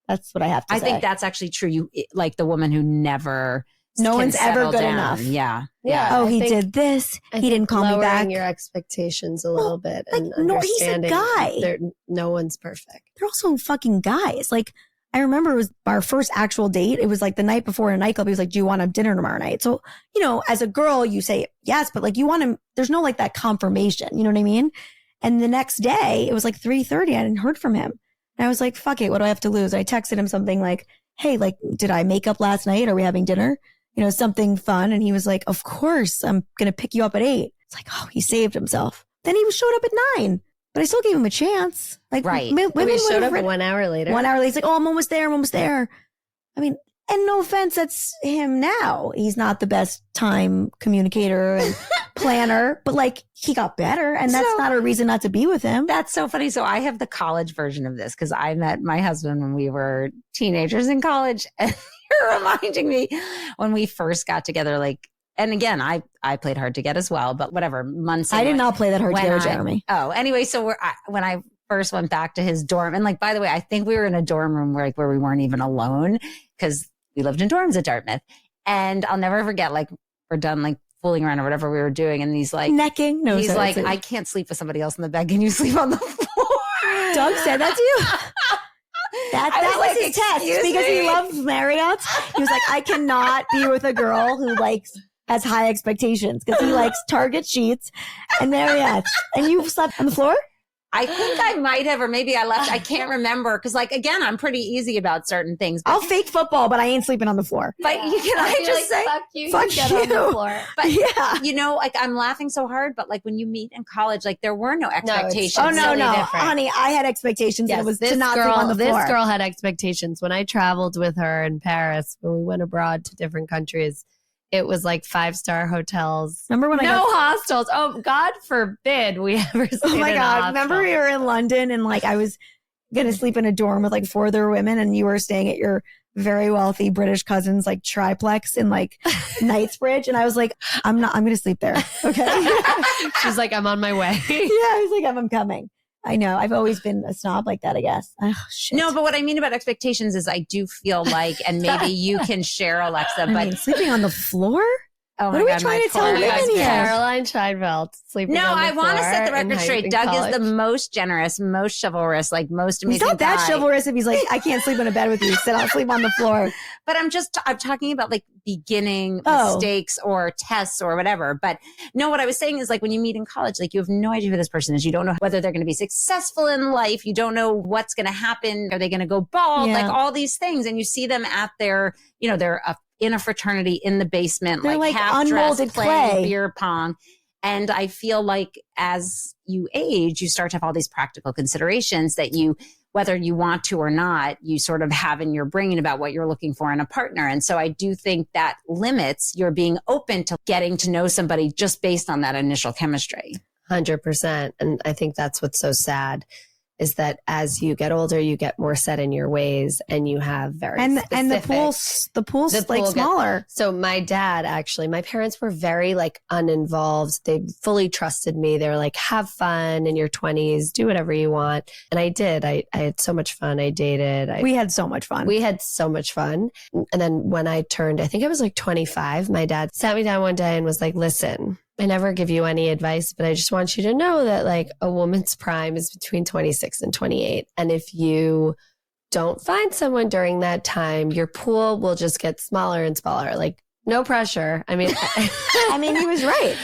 That's what I have to say. I think that's actually true. You like the woman who never no can one's ever settle good down. enough. Yeah. Yeah. Oh, I he think- did this. I He didn't think call me back. lowering your expectations a little bit and no, he's a understanding guy. no one's perfect. They're also fucking guys. Like, I remember it was our first actual date. It was like the night before in a nightclub. He was like, do you want to have dinner tomorrow night? So, you know, as a girl, you say yes, but like you want to, there's no like that confirmation. You know what I mean? And the next day it was like 3:30. I hadn't heard from him. And I was like, fuck it. What do I have to lose? I texted him something like, hey, like, did I make up last night? Are we having dinner? You know, something fun. And he was like, of course, I'm going to pick you up at 8. It's like, oh, he saved himself. Then he showed up at 9. But I still gave him a chance. Like, Right. women We showed up would have 1 hour later. 1 hour later. He's like, oh, I'm almost there. I'm almost there. I mean, and no offense, that's him now. He's not the best time communicator and planner, but like he got better. And that's So- not a reason not to be with him. That's so funny. So I have the college version of this because I met my husband when we were teenagers in college. And you're reminding me when we first got together, like, and again, I played hard to get as well, but whatever, months. I did anyway. not play that hard When together, I- Jeremy. Oh, anyway, so when I first went back to his dorm, and like, by the way, I think we were in a dorm room where we weren't even alone because we lived in dorms at Dartmouth. And I'll never forget, like, we're done like fooling around or whatever we were doing. And he's like, Necking? No, he's sorry, like, sorry. I can't sleep with somebody else in the bed. Can you sleep on the floor? Doug said that to you? That I was was like, his test "Excuse because me?" he loves Marriott's. He was like, I cannot be with a girl who has high expectations because he likes Target sheets and Marriott's. And you slept on the floor? I think I might have, or maybe I left. I can't remember. Cause like, again, I'm pretty easy about certain things. But, I'll fake football, but I ain't sleeping on the floor. but you can, I just say, fuck you, fuck get on the you. floor. but Yeah. you know, like I'm laughing so hard, but like when you meet in college, like there were no expectations. Oh, no, totally no. different. Honey, I had expectations and it was to not sleep on the floor. This girl had expectations. When I traveled with her in Paris, when we went abroad to different countries, it was like 5-star hotels. Remember when No hostels. Oh, God forbid we ever stayed Oh my in a God. hostel. Remember we were in London and like I was going to sleep in a dorm with like 4 other women and you were staying at your very wealthy British cousin's like triplex in like Knightsbridge. And I was like, I'm going to sleep there. Okay. She's like, I'm on my way. Yeah. I was like, I'm coming. I know. I've always been a snob like that, I guess. Oh, shit. No, but what I mean about expectations is I do feel like, and maybe you can share, Alexa, I but mean, sleeping on the floor? oh What my are we God, trying my to tell forehead women is here? bad. Caroline Scheinfeld sleeping No, on the I want to set the floor record in straight. in Doug college. is the most generous, most chivalrous, like most He's amazing not that guy. chivalrous if he's like, I can't sleep in a bed with you. Sit I'll sleep on the floor. But I'm talking about like beginning Oh. mistakes or tests or whatever. But no, what I was saying is like when you meet in college, like you have no idea who this person is. You don't know whether they're going to be successful in life. You don't know what's going to happen. Are they going to go bald? Yeah. Like all these things. And you see them at their, you know, they're in a fraternity in the basement, They're like half dressed, unmolded playing clay. beer pong. And I feel like as you age, you start to have all these practical considerations that you, whether you want to or not, you sort of have in your brain about what you're looking for in a partner. And so I do think that limits your being open to getting to know somebody just based on that initial chemistry. 100%. And I think that's what's so sad is that as you get older, you get more set in your ways and you have very And the specific- pool's The like pool smaller. So my dad, actually, my parents were very like uninvolved. They fully trusted me. They were like, have fun in your 20s, do whatever you want. And I did. I had so much fun. I dated. We had so much fun. We had so much fun. And then when I turned, I think I was like 25, my dad sat me down one day and was like, listen, I never give you any advice, but I just want you to know that like a woman's prime is between 26 and 28. And if you don't find someone during that time, your pool will just get smaller and smaller. Like no pressure. I mean, I mean, he was right.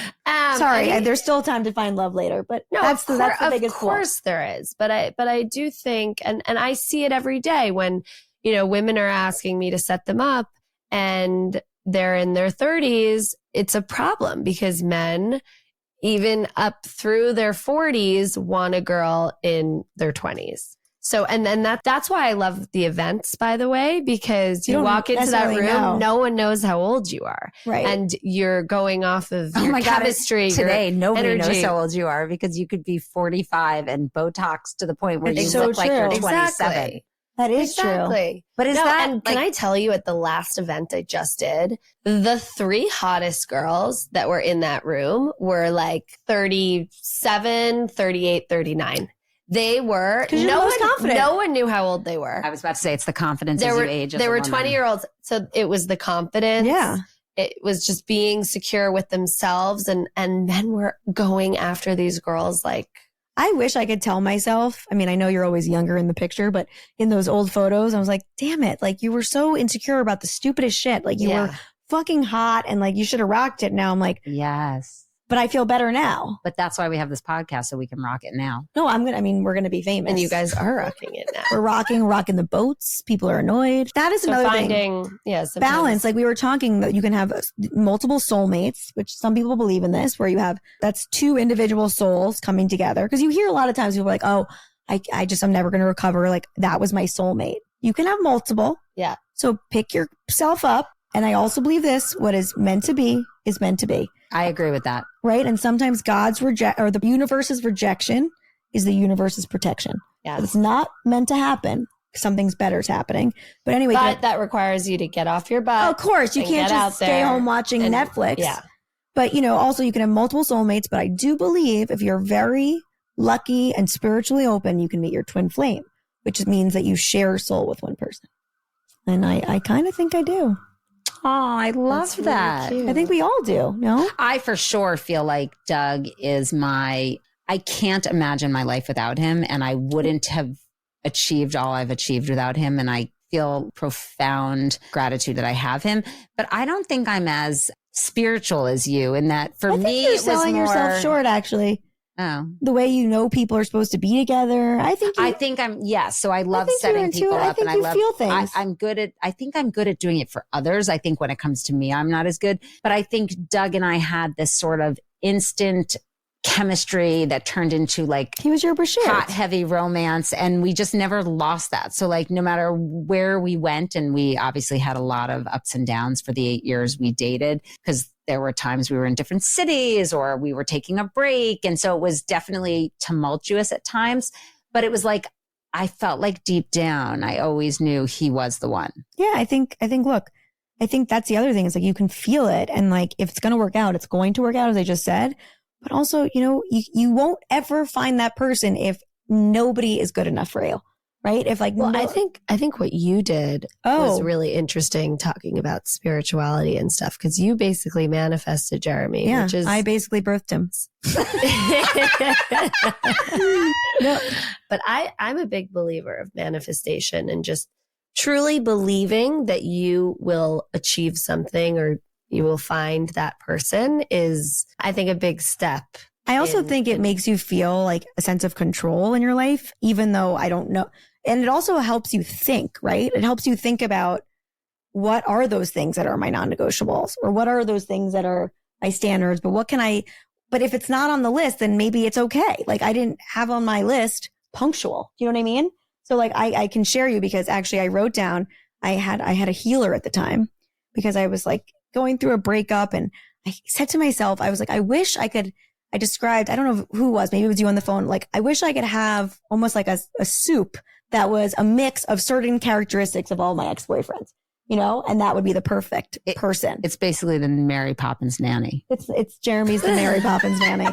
Sorry, I mean, there's still time to find love later, but no, that's the biggest Of flaw. course there is, but I do think, and I see it every day when, you know, women are asking me to set them up and they're in their 30s. It's a problem because men, even up through their 40s, want a girl in their 20s. So, and then that's why I love the events, by the way, because you don't walk into that necessarily room, know. no one knows how old you are. Right. And you're going off of Oh your my God, chemistry. your Today, nobody knows energy. how old you are because you could be 45 and Botox to the point where It's you so look like you're true. 27. Exactly. that is true. Exactly. But is No, that and like, can I tell you at the last event I just did, the 3 hottest girls that were in that room were like 37, 38, 39. They were 'Cause you're the most confident. No one knew how old they were. I was about to say it's the confidence There as were you age. as there a were woman. 20-year-olds. So it was the confidence. Yeah. it was just being secure with themselves. And men were going after these girls like, I wish I could tell myself. I mean, I know you're always younger in the picture, but in those old photos, I was like, damn it. Like you were so insecure about the stupidest shit. Like you were fucking hot and like you should have rocked it. Now I'm like, yes. But I feel better now. But that's why we have this podcast, so we can rock it now. No, we're going to be famous. And you guys are rocking it now. We're rocking the boats. People are annoyed. That is another thing. Balance. Like we were talking that you can have multiple soulmates, which some people believe in this, where that's two individual souls coming together. Because you hear a lot of times people are like, oh, I'm never going to recover. Like that was my soulmate. You can have multiple. Yeah. So pick yourself up. And I also believe this, what is meant to be is meant to be. I agree with that. Right. And sometimes the universe's rejection is the universe's protection. Yeah. It's not meant to happen. Something's better is happening. But anyway. But that requires you to get off your butt. Of course. You can't just stay home watching Netflix. Yeah. But, also you can have multiple soulmates. But I do believe if you're very lucky and spiritually open, you can meet your twin flame, which means that you share a soul with one person. And I kind of think I do. Oh, I love that. Really I think we all do. No? I for sure feel like Doug is I can't imagine my life without him, and I wouldn't have achieved all I've achieved without him. And I feel profound gratitude that I have him. But I don't think I'm as spiritual as you in that for me, you're selling yourself short, actually. Oh, the way people are supposed to be together. I think I'm yes. So I love setting people up, and I love feel things. I think I'm good at doing it for others. I think when it comes to me, I'm not as good. But I think Doug and I had this sort of instant chemistry that turned into like he was your Bashir. Hot, heavy romance, and we just never lost that. So like no matter where we went, and we obviously had a lot of ups and downs for the 8 years we dated, because there were times we were in different cities or we were taking a break. And so it was definitely tumultuous at times, but it was like, I felt like deep down, I always knew he was the one. Yeah. I think that's the other thing is like, you can feel it. And like, if it's going to work out, it's going to work out, as I just said. But also, you won't ever find that person if nobody is good enough for you. Right. If like, I think what you did was really interesting, talking about spirituality and stuff, because you basically manifested Jeremy. Yeah, which is I basically birthed him. No, but I'm a big believer of manifestation and just truly believing that you will achieve something or you will find that person is, I think, a big step. I also think it makes you feel like a sense of control in your life, even though I don't know. And it also helps you think, right? It helps you think about what are those things that are my non-negotiables, or what are those things that are my standards, but if it's not on the list, then maybe it's okay. Like I didn't have on my list punctual. You know what I mean? So like I can share you, because actually I wrote down, I had a healer at the time, because I was like going through a breakup, and I said to myself, I was like, I wish I could, I described, I don't know who it was, maybe it was you on the phone. Like, I wish I could have almost like a soup that was a mix of certain characteristics of all my ex-boyfriends, and that would be the perfect person. It's basically the Mary Poppins nanny. It's Jeremy's the Mary Poppins nanny.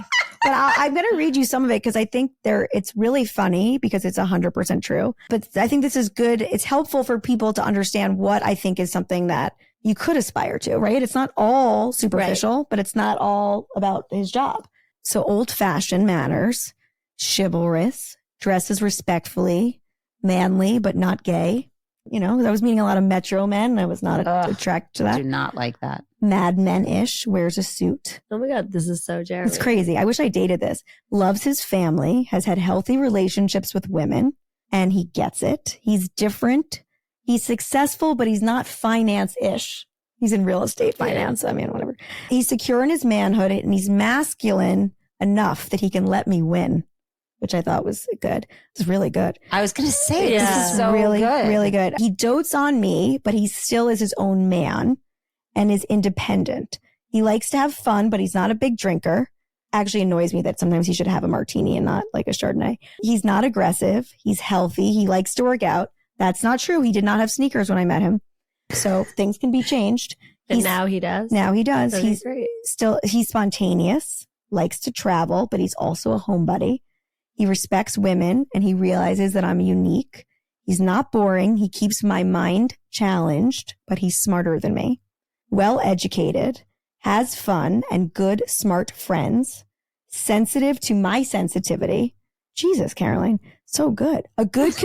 But I'm going to read you some of it, because I think it's really funny, because it's 100% true. But I think this is good. It's helpful for people to understand what I think is something that you could aspire to, right? It's not all superficial, but it's not all about his job. So old-fashioned manners, chivalrous, dresses respectfully, manly, but not gay. I was meeting a lot of metro men, and I was not attracted to that. I do not like that. Mad Men-ish, wears a suit. Oh my God, this is so Jeremy. It's crazy. I wish I dated this. Loves his family, has had healthy relationships with women, and he gets it. He's different. He's successful, but he's not finance-ish. He's in real estate finance. I mean, whatever. He's secure in his manhood, and he's masculine enough that he can let me win, which I thought was good. It's really good. I was going to say, this is so really, good. Really good. He dotes on me, but he still is his own man and is independent. He likes to have fun, but he's not a big drinker. Actually annoys me that sometimes he should have a martini and not like a Chardonnay. He's not aggressive. He's healthy. He likes to work out. That's not true. He did not have sneakers when I met him. So things can be changed. And now he does? Now he does. He's great. He's spontaneous, likes to travel, but he's also a homebody. He respects women, and he realizes that I'm unique. He's not boring. He keeps my mind challenged, but he's smarter than me. well educated, has fun and good, smart friends, sensitive to my sensitivity. Jesus, Caroline, so good. A good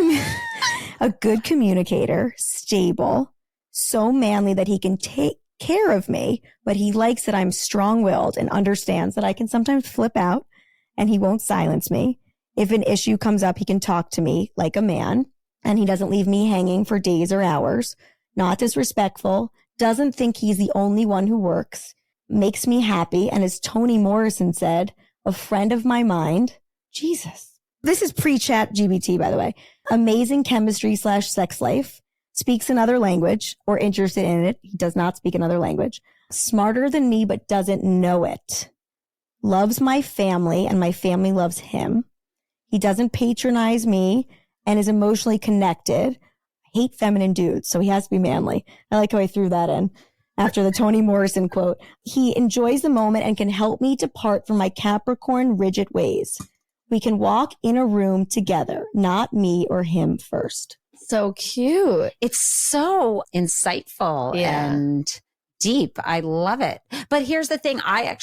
communicator, stable, so manly that he can take care of me, but he likes that I'm strong-willed and understands that I can sometimes flip out and he won't silence me. If an issue comes up, he can talk to me like a man and he doesn't leave me hanging for days or hours. Not disrespectful, doesn't think he's the only one who works, makes me happy, and as Toni Morrison said, a friend of my mind. Jesus. This is pre-chat GBT, by the way. Amazing chemistry / sex life. Speaks another language or interested in it. He does not speak another language. Smarter than me, but doesn't know it. Loves my family and my family loves him. He doesn't patronize me and is emotionally connected. I hate feminine dudes, so he has to be manly. I like how I threw that in after the Toni Morrison quote. He enjoys the moment and can help me depart from my Capricorn rigid ways. We can walk in a room together, not me or him first. So cute. It's so insightful and deep. I love it. But here's the thing. I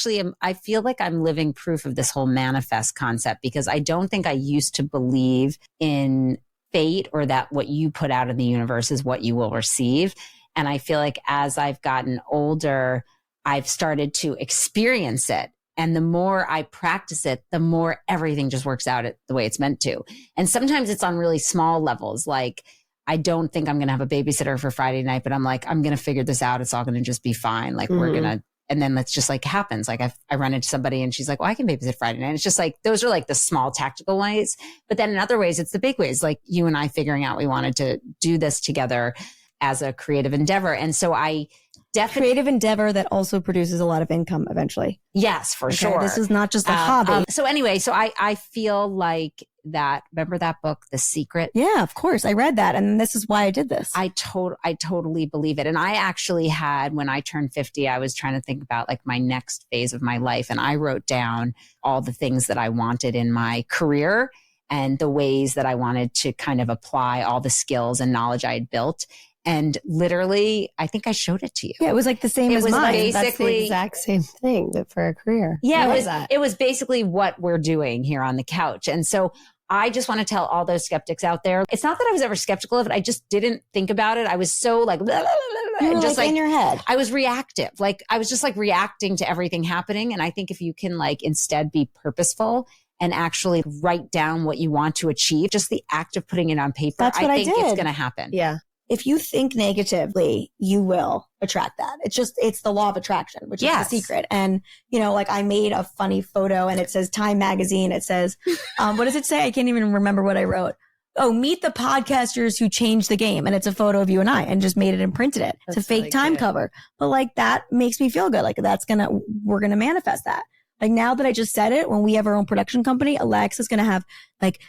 feel like I'm living proof of this whole manifest concept because I don't think I used to believe in fate or that what you put out in the universe is what you will receive. And I feel like as I've gotten older, I've started to experience it. And the more I practice it, the more everything just works out the way it's meant to. And sometimes it's on really small levels. Like, I don't think I'm going to have a babysitter for Friday night, but I'm like, I'm going to figure this out. It's all going to just be fine. Like, we're going to, and then that's just like happens. Like I run into somebody and she's like, well, I can babysit Friday night. It's just like, those are like the small tactical ways. But then in other ways, it's the big ways, like you and I figuring out we wanted to do this together as a creative endeavor. And so I definitely creative endeavor that also produces a lot of income eventually. Yes, for sure. This is not just a hobby. So anyway, so I feel like that, remember that book, The Secret? Yeah, of course. I read that. And this is why I did this. I totally believe it. And I actually had, when I turned 50, I was trying to think about like my next phase of my life. And I wrote down all the things that I wanted in my career and the ways that I wanted to kind of apply all the skills and knowledge I had built. And literally, I think I showed it to you. Yeah, it was like the same as mine. Basically, that's the Basically, exact same thing, but for a career. Yeah, it was basically what we're doing here on the couch. And so I just want to tell all those skeptics out there, it's not that I was ever skeptical of it. I just didn't think about it. I was so like, blah, blah, blah, blah, you were just like in your head. I was reactive. Like I was just like reacting to everything happening. And I think if you can like instead be purposeful and actually write down what you want to achieve, just the act of putting it on paper, That's what I think did. It's going to happen. Yeah. If you think negatively, you will attract that. It's the law of attraction, which is the secret. And, you know, like I made a funny photo and it says Time Magazine. It says, what does it say? I can't even remember what I wrote. Oh, meet the podcasters who changed the game. And it's a photo of you and I and just made it and printed it. It's a fake Time cover. But like that makes me feel good. Like we're going to manifest that. Like now that I just said it, when we have our own production company, Alexa's going to have like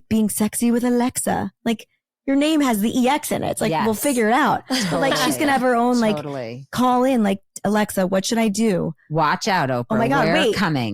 being sexy with Alexa. Like, your name has the EX in it. It's like, we'll figure it out. Totally. But like, she's going to have her own, like, call in, like, Alexa, what should I do? Watch out, Oprah. Oh my God,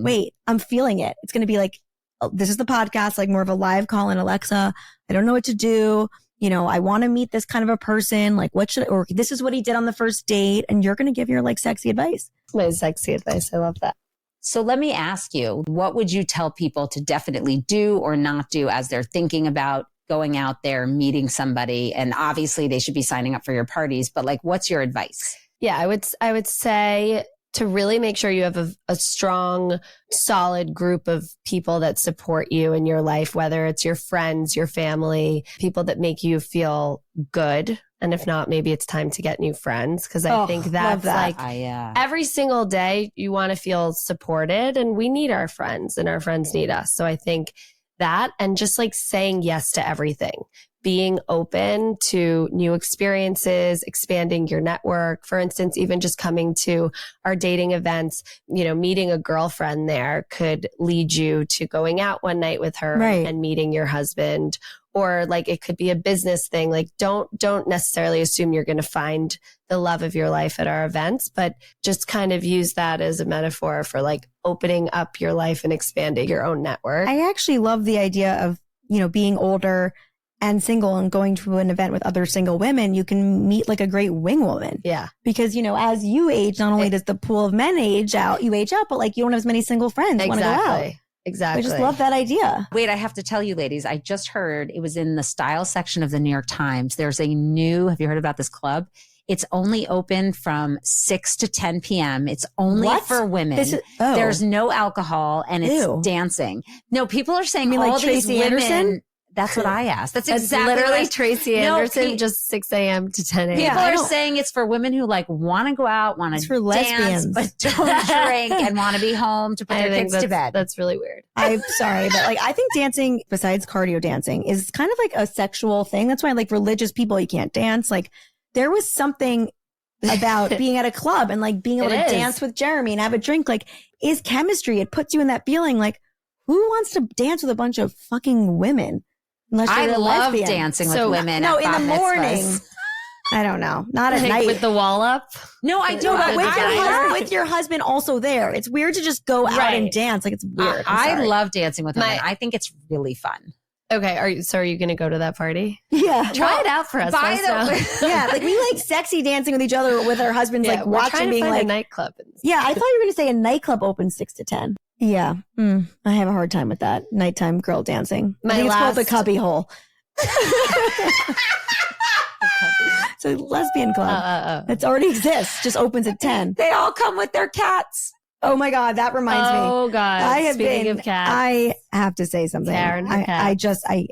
wait, I'm feeling it. It's going to be like, oh, this is the podcast, like more of a live call in. Alexa, I don't know what to do. You know, I want to meet this kind of a person. Like, or this is what he did on the first date. And you're going to give your like sexy advice. My sexy advice. I love that. So let me ask you, what would you tell people to definitely do or not do as they're thinking about going out there, meeting somebody? And obviously they should be signing up for your parties, but like, what's your advice? Yeah, I would say to really make sure you have a strong, solid group of people that support you in your life, whether it's your friends, your family, people that make you feel good. And if not, maybe it's time to get new friends. Cause I think that's like every single day you want to feel supported, and we need our friends and our friends need us. So I think that, and just like saying yes to everything, being open to new experiences, expanding your network. For instance, even just coming to our dating events, you know, meeting a girlfriend there could lead you to going out one night with her and meeting your husband. Or like it could be a business thing. Like don't necessarily assume you're going to find the love of your life at our events, but just kind of use that as a metaphor for like opening up your life and expanding your own network. I actually love the idea of, you know, being older and single and going to an event with other single women, you can meet like a great wing woman. Yeah. Because, you know, as you age, not only does the pool of men age out, but like you don't have as many single friends who want to go out. Exactly. I just love that idea. Wait, I have to tell you, ladies, I just heard it was in the style section of the New York Times. There's a new, have you heard about this club? It's only open from 6 to 10 p.m. It's only for women. There's no alcohol and it's dancing. No, people are saying all like these Tracy women. Anderson? That's what I asked. That's It's exactly literally what Tracy Anderson, just 6 a.m. to 10 a.m. People are saying it's for women who like want to go out, want to dance, lesbians. but don't drink and want to be home to put their kids to bed. That's really weird. I'm sorry, but like I think dancing, besides cardio dancing, is kind of like a sexual thing. That's why like religious people, you can't dance. Like there was something about being at a club and like being able to dance with Jeremy and have a drink, like is chemistry. It puts you in that feeling like who wants to dance with a bunch of fucking women? Unless you're a love lesbian. Dancing with women. No, in the bat morning. mitzvahs. I don't know. Not at night. With the wall up? No, I do. But with your husband also there. It's weird to just go out and dance. Like it's weird. I love dancing with women. I think it's really fun. Okay. Are you going to go to that party? Yeah. Try it out for us. Yeah. Like we like sexy dancing with each other with our husbands, like watching being like a nightclub. Yeah. I thought you were going to say a nightclub opens 6 to 10. Yeah. I have a hard time with that. Nighttime girl dancing. I think it's called the cubby hole. So lesbian club. It already exists. Just opens at 10. They all come with their cats. Oh my God, that reminds me. Oh God. Speaking of cats, I have to say something. Karen, I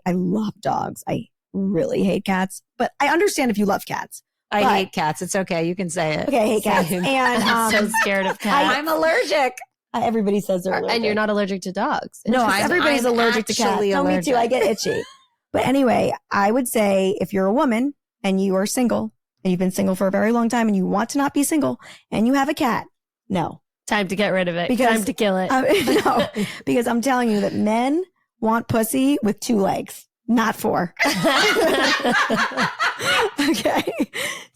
love dogs. I really hate cats, but I understand if you love cats. I hate cats. It's okay. You can say it. Okay, I hate cats. And I'm so scared of cats. I'm allergic. Everybody says they're allergic. And you're not allergic to dogs. No, everybody's allergic to cats. No, me too. I get itchy. But anyway, I would say if you're a woman and you are single and you've been single for a very long time and you want to not be single and you have a cat, no. Time to get rid of it. Time to kill it. No, because I'm telling you that men want pussy with 2 legs, not 4. Okay.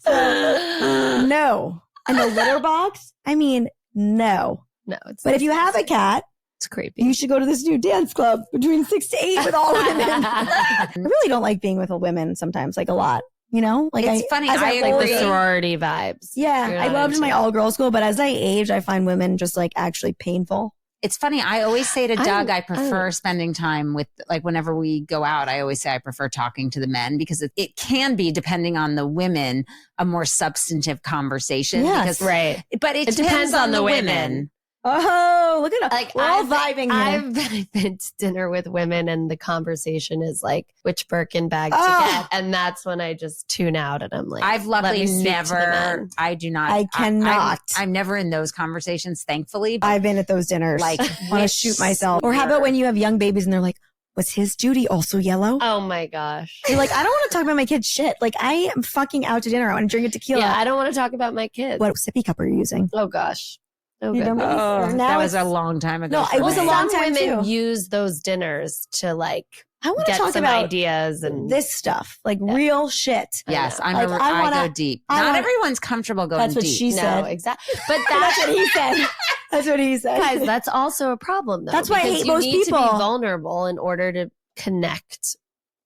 So, no. And the litter box, I mean, no. No. But if you have a cat, it's creepy. You should go to this new dance club between 6 to 8 with all women. I really don't like being with a women sometimes, like a lot. You know, like it's funny. I like the sorority vibes. Yeah, I loved my all girl school, but as I age, I find women just like actually painful. It's funny. I always say to Doug, I prefer spending time with, like, whenever we go out, I always say I prefer talking to the men because it can be, depending on the women, a more substantive conversation. Yes, right. But it depends on the women. Oh, look at us. Like, we're all vibing here. I've been to dinner with women and the conversation is like, which Birkin bag to get? And that's when I just tune out and I'm like, I've luckily never, I do not. I cannot. I'm never in those conversations, thankfully. But I've been at those dinners. Like, want to shoot myself. Or how about when you have young babies and they're like, was his duty also yellow? Oh my gosh. You're like, I don't want to talk about my kid's shit. Like, I am fucking out to dinner. I want to drink a tequila. Yeah, I don't want to talk about my kids. What sippy cup are you using? Oh gosh. Oh, that was a long time ago. No, it was a long time too. Women use those dinners to like I want to get talk some about ideas and this stuff, like real shit. Yes, I go deep. Not everyone's comfortable going deep. That's what she said. No, exactly. But that's what he said. That's what he said. Guys, that's also a problem though. That's why I hate most people. You need to be vulnerable in order to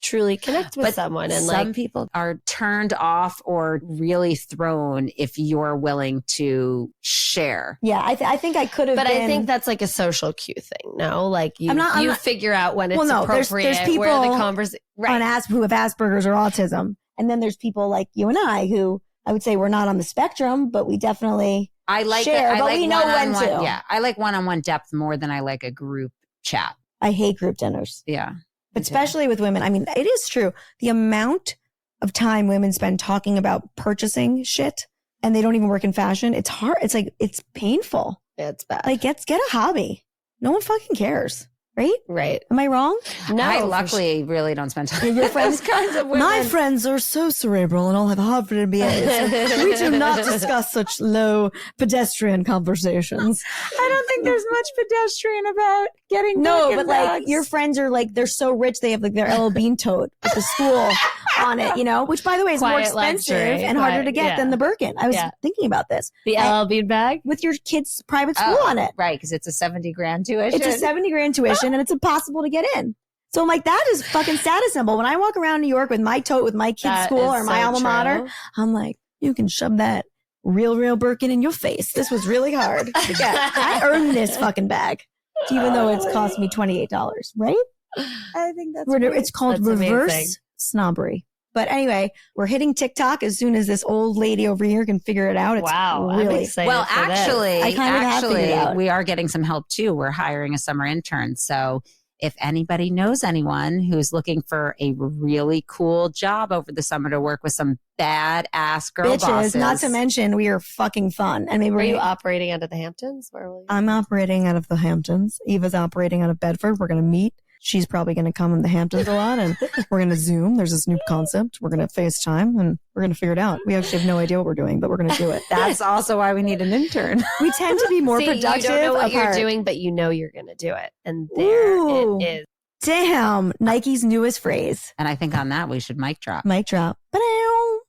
truly connect with someone. And some people are turned off or really thrown if you're willing to share. Yeah, I think I could have But been. I think that's like a social cue thing. No, like you figure out when it's appropriate. There's people where the conversation who have Asperger's or autism. And then there's people like you and I who I would say we're not on the spectrum, but we definitely share, but we know when to. Yeah, I like one-on-one depth more than I like a group chat. I hate group dinners. Yeah. But especially with women. I mean, it is true. The amount of time women spend talking about purchasing shit and they don't even work in fashion. It's hard. It's like, it's painful. Yeah, it's bad. Like, get a hobby. No one fucking cares. Right? Right. Am I wrong? No. I luckily really don't spend time with those kinds of women. My friends are so cerebral and all have Harvard MBAs. So we do not discuss such low pedestrian conversations. I don't think there's much pedestrian about getting but like your friends are like, they're so rich. They have like their LL Bean tote with the school on it, you know, which by the way is more expensive and harder to get than the Birkin. I was thinking about this. The LL Bean bag? With your kid's private school on it. Right. Because it's a $70,000 tuition. It's a $70,000 tuition and it's impossible to get in. So I'm like, that is fucking status symbol. When I walk around New York with my tote with my kid's school or my alma mater, I'm like, you can shove that real Birkin in your face. This was really hard. Yeah, I earned this fucking bag, even though it's cost me $28, right? I think that's it's called that's reverse amazing. snobbery. But anyway, we're hitting TikTok as soon as this old lady over here can figure it out. It's wow, really I'm excited. Well, for this. actually, we are getting some help too. We're hiring a summer intern. So if anybody knows anyone who's looking for a really cool job over the summer to work with some badass girl bitches, bosses. not to mention we are fucking fun. And maybe Are you operating out of the Hamptons? Where will you I'm operating out of the Hamptons. Eva's operating out of Bedford. We're going to meet. She's probably going to come in the Hamptons a lot, and we're going to Zoom. There's this new concept. We're going to FaceTime, and we're going to figure it out. We actually have no idea what we're doing, but we're going to do it. That's also why we need an intern. We tend to be more See, productive. You don't know what apart. you're doing, but you know you're going to do it. And there Ooh. it is. Damn, Nike's newest phrase. And I think on that, we should mic drop. Mic drop. Ba-dow.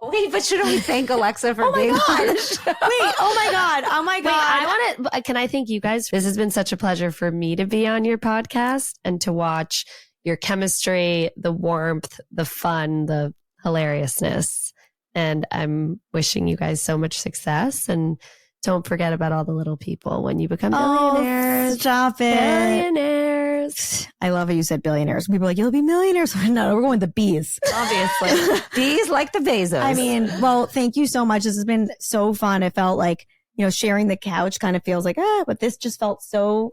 Wait, but shouldn't we thank Alexa for Oh my being God. on the show? Wait, oh my God. Oh my God. Wait, I want to, can I thank you guys? This has been such a pleasure for me to be on your podcast and to watch your chemistry, the warmth, the fun, the hilariousness. And I'm wishing you guys so much success. And don't forget about all the little people when you become billionaires. Oh, stop it. Billionaires. I love how you said billionaires. People are like, you'll be millionaires. No, we're going the bees. Obviously. These like the Bezos. I mean, well, thank you so much. This has been so fun. It felt like, sharing the couch kind of feels like, but this just felt so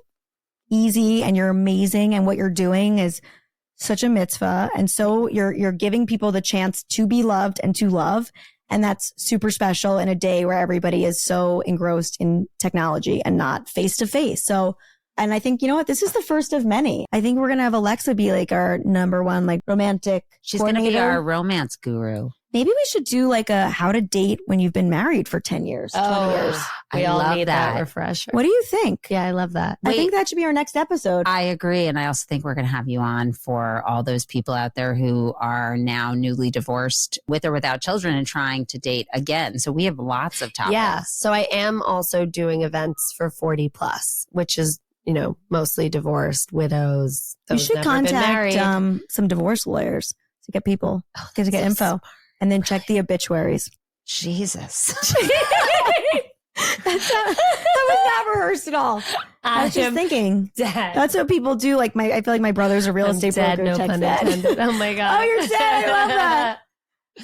easy, and you're amazing. And what you're doing is such a mitzvah. And so you're giving people the chance to be loved and to love. And that's super special in a day where everybody is so engrossed in technology and not face to face. So, and I think, you know what? This is the first of many. I think we're going to have Alexa be like our number one, like romantic she's going to be our romance guru. Maybe we should do like a how to date when you've been married for 10 years, 20 years. We I all love need that refresher. What do you think? Yeah, I love that. I think that should be our next episode. I agree. And I also think we're going to have you on for all those people out there who are now newly divorced with or without children and trying to date again. So we have lots of topics. Yeah. So I am also doing events for 40 plus, which is, mostly divorced widows. You should contact some divorce lawyers to get people to get info and then check the obituaries. Jesus. That was not rehearsed at all. I was just thinking. Dead. That's what people do. Like I feel like my brother's a real estate dead, broker. no Checks pun that. intended. Oh my God. Oh, you're dead. I love that.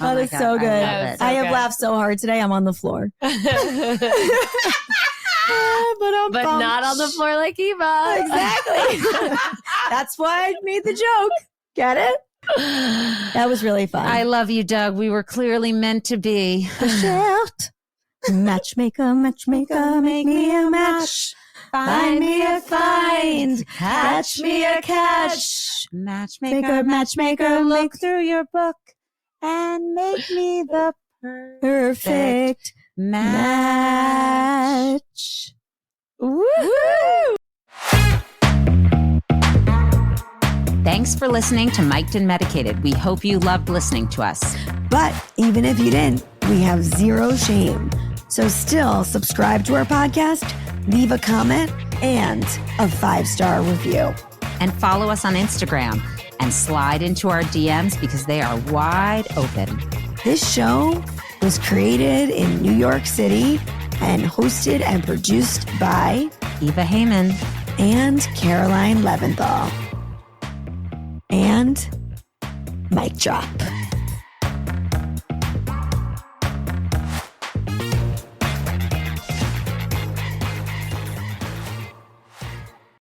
Oh Oh, my that's God, so good. I love it. I have laughed so hard today. I'm on the floor. But not on the floor like Eva. Exactly. That's why I made the joke. Get it? That was really fun. I love you, Doug. We were clearly meant to be. Shift. Matchmaker, matchmaker, make me a match. Find me a find. Catch me a catch. Matchmaker, matchmaker, look through your book and make me the Perfect match. Woo! Thanks for listening to Mic'd and Medicated. We hope you loved listening to us. But even if you didn't, we have zero shame. So still subscribe to our podcast, leave a comment, and a 5-star review. And follow us on Instagram and slide into our DMs because they are wide open. This show was created in New York City and hosted and produced by Eva Heyman and Caroline Leventhal. And mic drop.